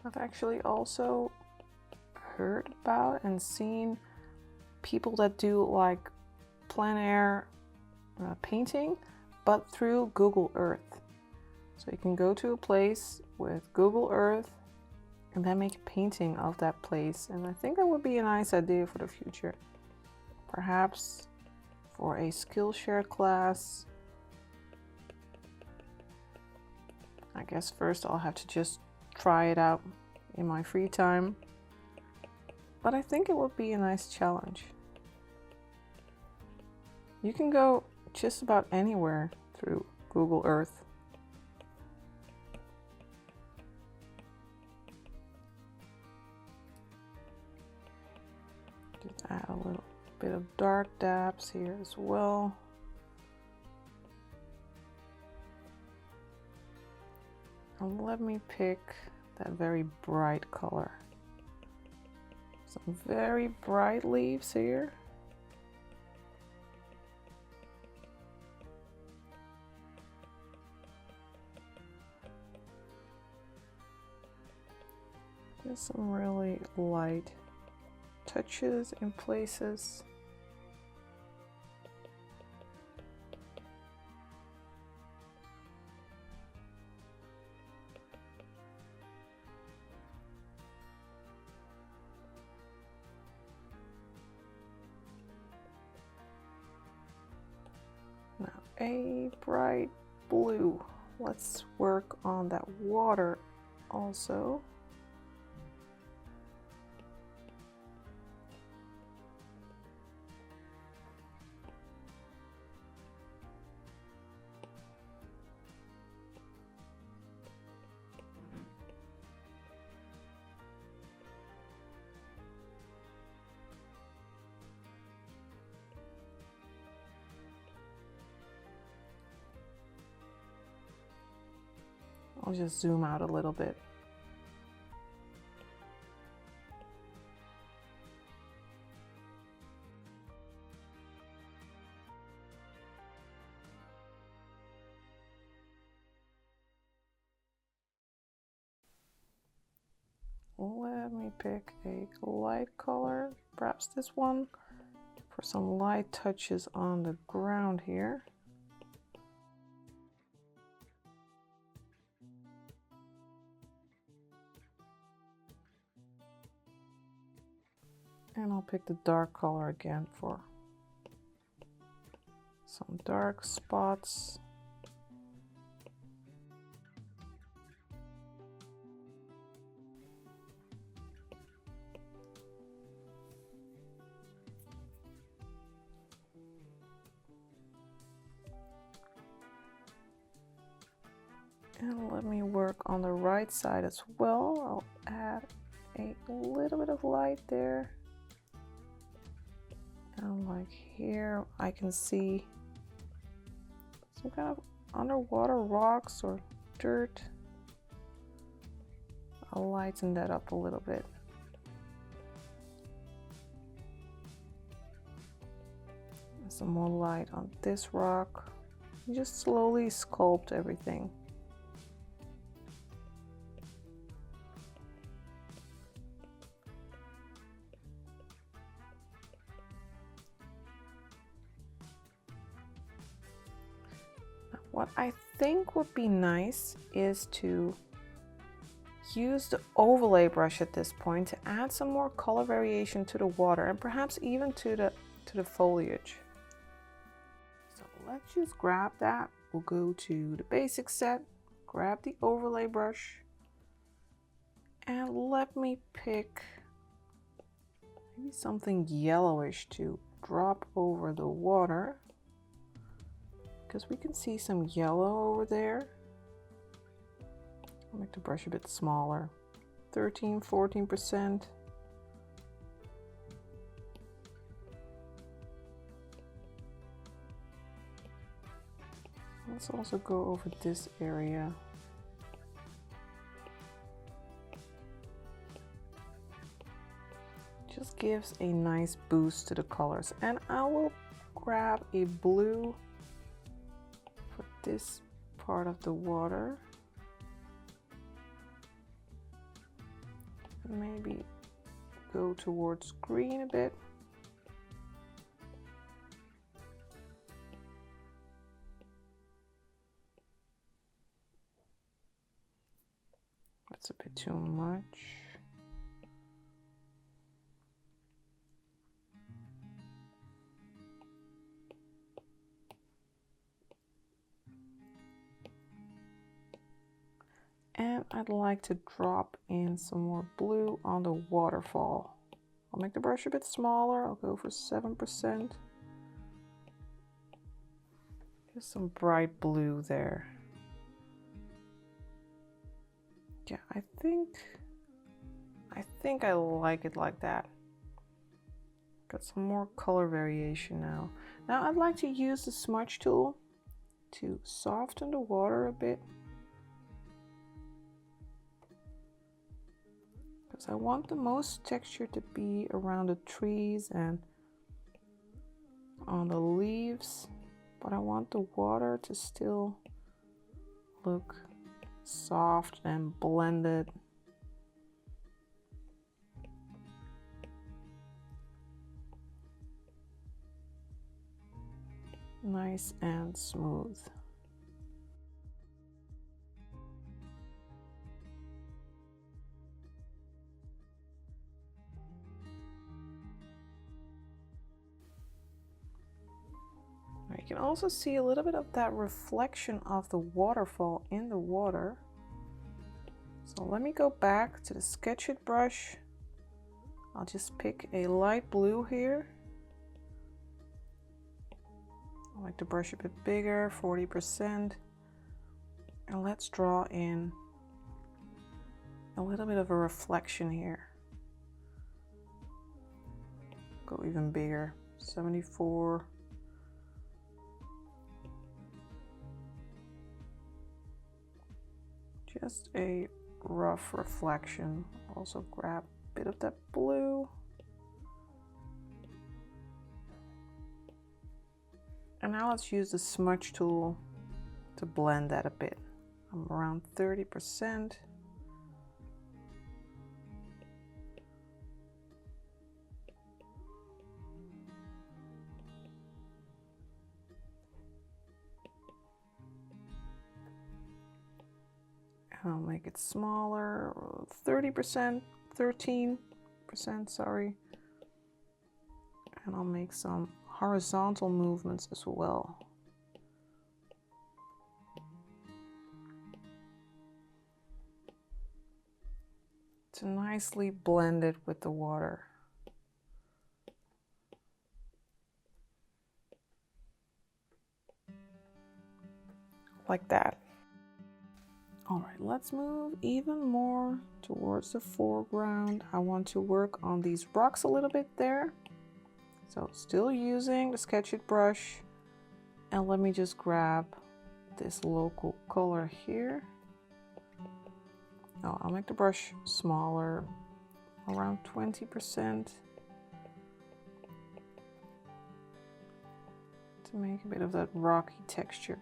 I've actually also heard about and seen people that do like plein air painting, but through Google Earth. So you can go to a place with Google Earth and then make a painting of that place. And I think that would be a nice idea for the future. Perhaps for a Skillshare class. I guess first I'll have to just try it out in my free time, but I think it would be a nice challenge. You can go just about anywhere through Google Earth. Just add a little bit of dark dabs here as well. And let me pick that very bright color. Some very bright leaves here. Just some really light touches in places. A bright blue. Let's work on that water also. I'll just zoom out a little bit. let me pick a light color, perhaps this one, for some light touches on the ground here. And I'll pick the dark color again for some dark spots. And let me work on the right side as well. I'll add a little bit of light there. And like here, I can see some kind of underwater rocks or dirt. I'll lighten that up a little bit. And some more light on this rock. Just slowly sculpt everything. What I think would be nice is to use the overlay brush at this point to add some more color variation to the water and perhaps even to the foliage. So let's just grab that. We'll go to the basic set, grab the overlay brush, and let me pick maybe something yellowish to drop over the water, because we can see some yellow over there. I'll make the brush a bit smaller, 13–14%. Let's also go over this area. Just gives a nice boost to the colors. And I will grab a blue for this part of the water. Maybe go towards green a bit. That's a bit too much. And I'd like to drop in some more blue on the waterfall. I'll make the brush a bit smaller. I'll go for 7%. Just some bright blue there. Yeah, I think I like it like that. Got some more color variation now. Now I'd like to use the smudge tool to soften the water a bit. Because I want the most texture to be around the trees and on the leaves, but I want the water to still look soft and blended. Nice and smooth. You can also see a little bit of that reflection of the waterfall in the water. So let me go back to the Sketch It brush. I'll just pick a light blue here. I like the brush a bit bigger, 40%. And let's draw in a little bit of a reflection here. Go even bigger, 74. Just a rough reflection. Also grab a bit of that blue. And now let's use the smudge tool to blend that a bit. I'm around 30%. And I'll make it smaller, 30%, 13%, sorry. And I'll make some horizontal movements as well. To nicely blend it with the water. Like that. All right, let's move even more towards the foreground. I want to work on these rocks a little bit there. So still using the Sketch It brush. And let me just grab this local color here. Oh, I'll make the brush smaller, around 20%. To make a bit of that rocky texture.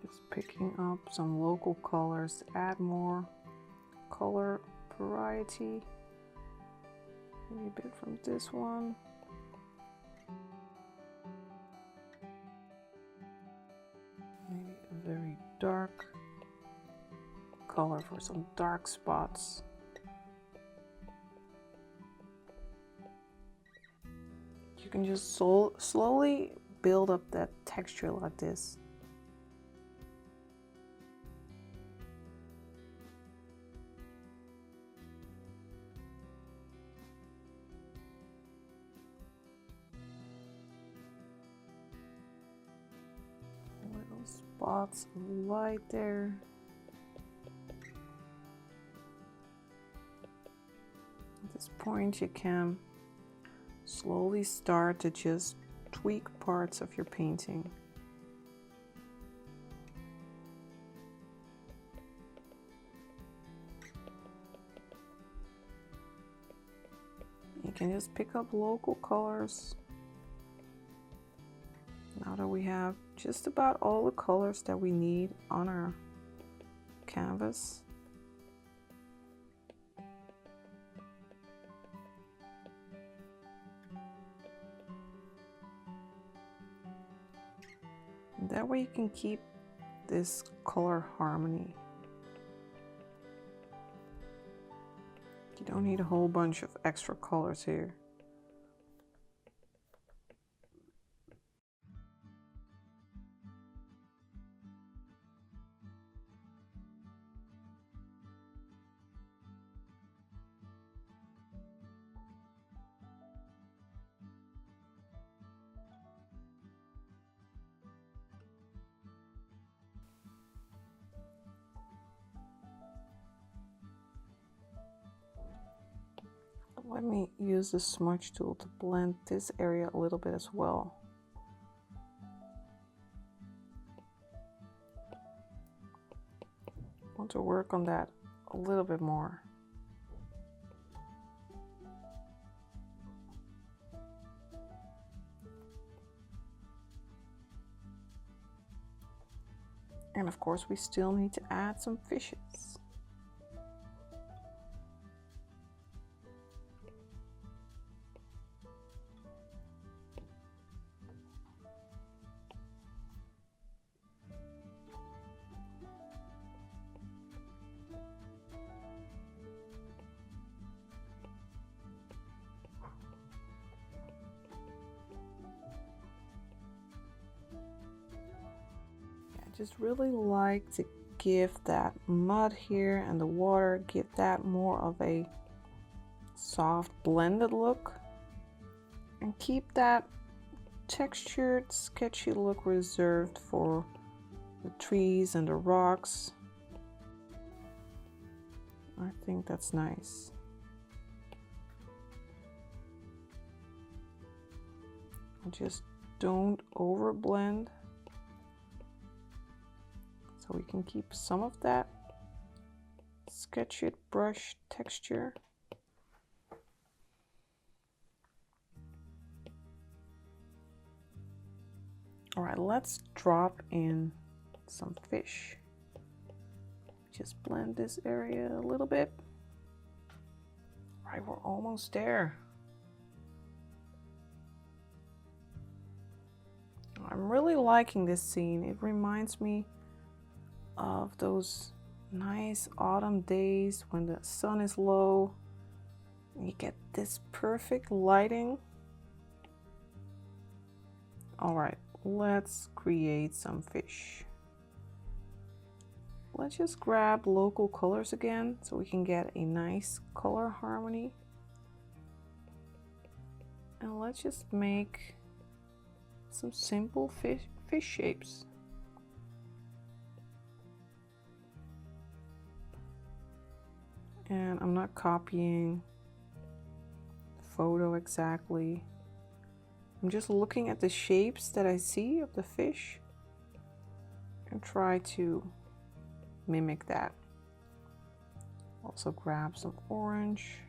Just picking up some local colors to add more color variety. Maybe a bit from this one. Maybe a very dark color for some dark spots. You can just slowly build up that texture like this. Little spots of light there. At this point, you can slowly start to just tweak parts of your painting. You can just pick up local colors. Now that we have just about all the colors that we need on our canvas, and that way you can keep this color harmony. You don't need a whole bunch of extra colors here. Let me use the smudge tool to blend this area a little bit as well. I want to work on that a little bit more. And of course, we still need to add some fishes. Just really like to give that mud here and the water, give that more of a soft blended look, and keep that textured sketchy look reserved for the trees and the rocks. I think that's nice. Just don't overblend, so we can keep some of that Sketch It brush texture. All right, let's drop in some fish. Just blend this area a little bit. All right, we're almost there. I'm really liking this scene. It reminds me of those nice autumn days when the sun is low and you get this perfect lighting. All right, let's create some fish. Let's just grab local colors again so we can get a nice color harmony. And let's just make some simple fish shapes. And I'm not copying the photo exactly. I'm just looking at the shapes that I see of the fish and try to mimic that. Also grab some orange.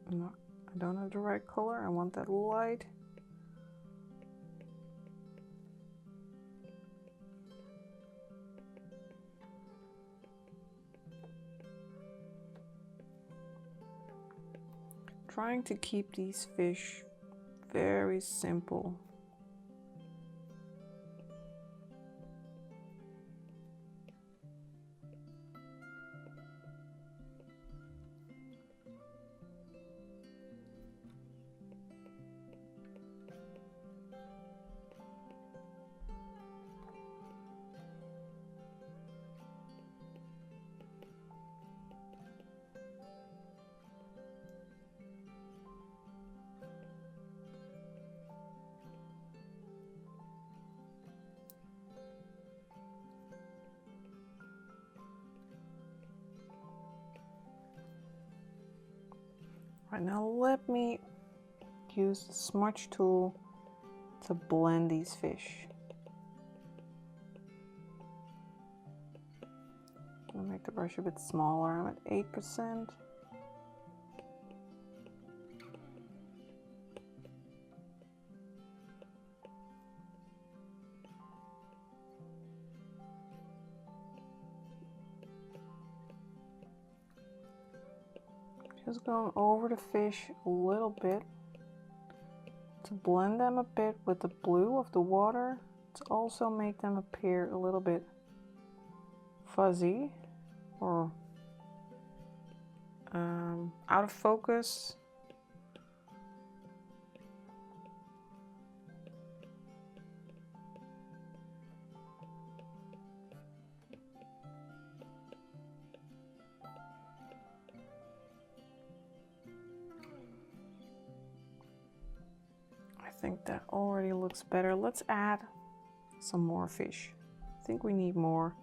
No, I don't have the right color. I want that light. Trying to keep these fish very simple. Right, now let me use the smudge tool to blend these fish. I'll make the brush a bit smaller. I'm at 8%. Just going over the fish a little bit to blend them a bit with the blue of the water, to also make them appear a little bit fuzzy or out of focus. I think that already looks better. Let's add some more fish. I think we need more.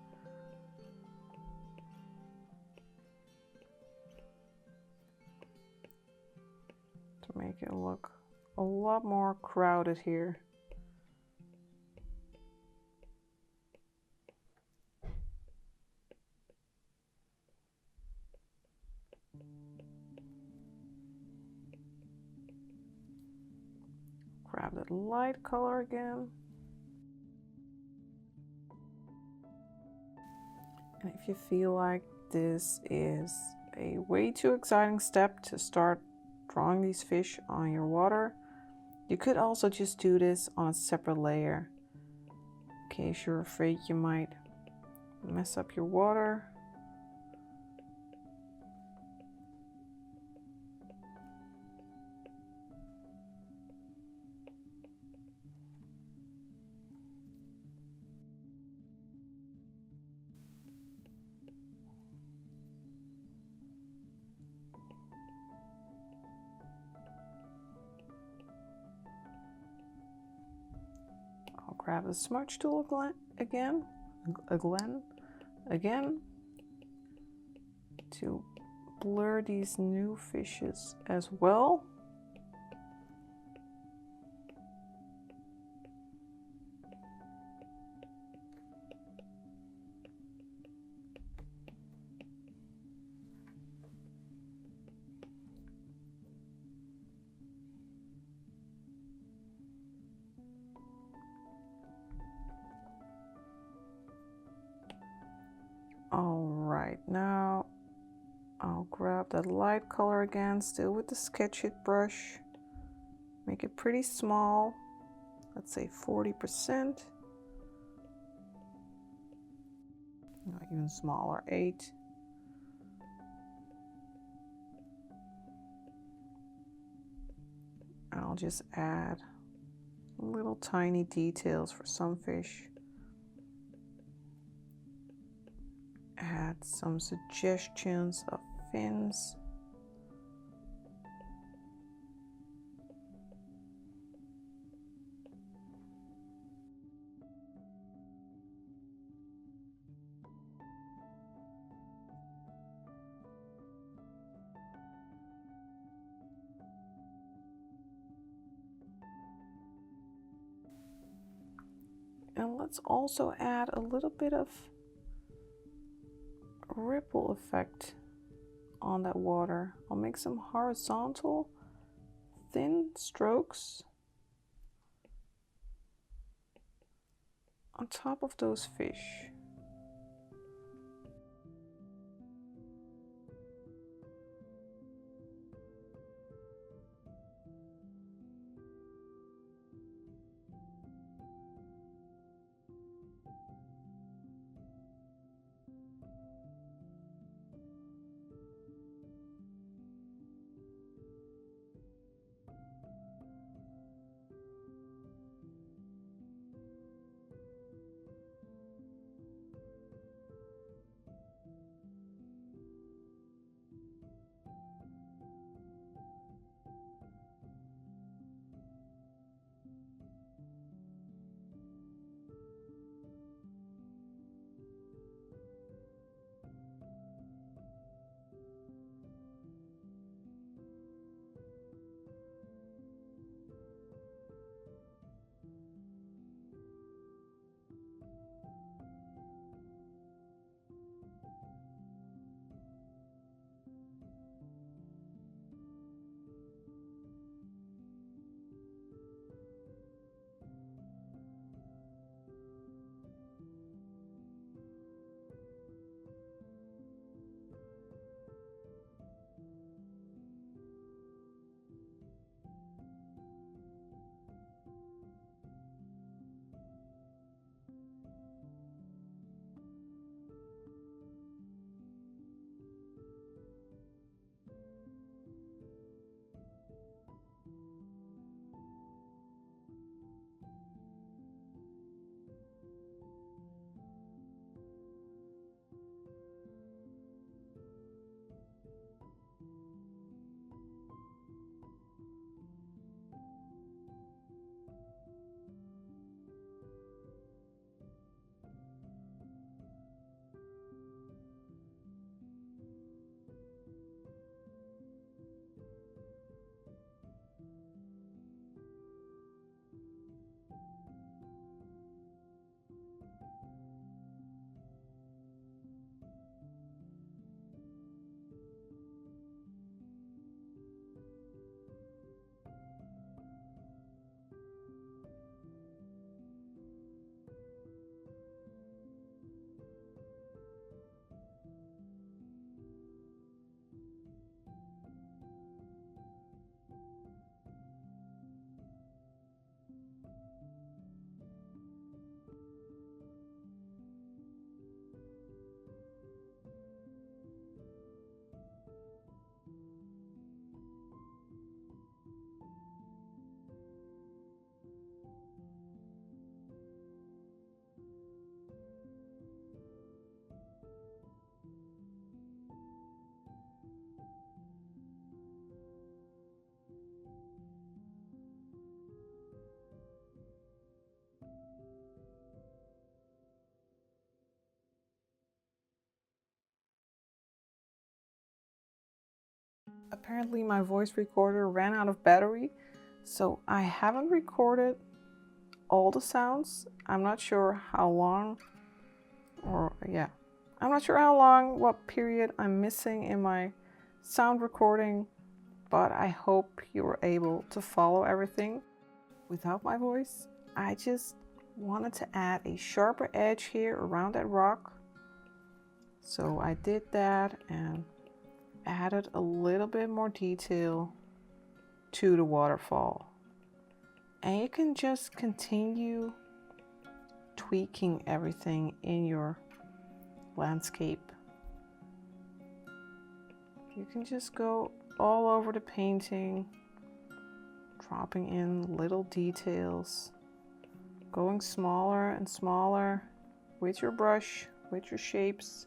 To make it look a lot more crowded here. Grab that light color again. And if you feel like this is a way too exciting step to start drawing these fish on your water, you could also just do this on a separate layer in case you're afraid you might mess up your water. grab the smudge tool again, to blur these new fishes as well. All right, now I'll grab that light color again, still with the Sketch It brush. Make it pretty small, let's say 40%. No, even smaller, 8. I'll just add little tiny details for some fish. Add some suggestions of fins. And let's also add a little bit of ripple effect on that water. I'll make some horizontal thin strokes on top of those fish. Apparently my voice recorder ran out of battery, so I haven't recorded all the sounds. I'm not sure how long, I'm not sure how long, what period I'm missing in my sound recording, but I hope you were able to follow everything without my voice. I just wanted to add a sharper edge here around that rock. So I did that and added a little bit more detail to the waterfall. And you can just continue tweaking everything in your landscape. You can just go all over the painting, dropping in little details, going smaller and smaller with your brush, with your shapes.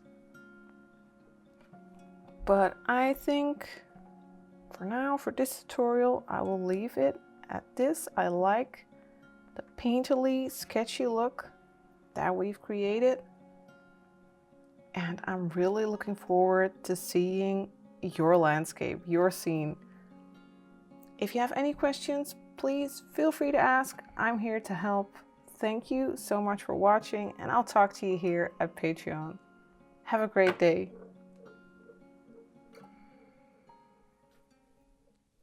But I think for now, for this tutorial, I will leave it at this. I like the painterly, sketchy look that we've created. And I'm really looking forward to seeing your landscape, your scene. If you have any questions, please feel free to ask. I'm here to help. Thank you so much for watching, and I'll talk to you here at Patreon. Have a great day.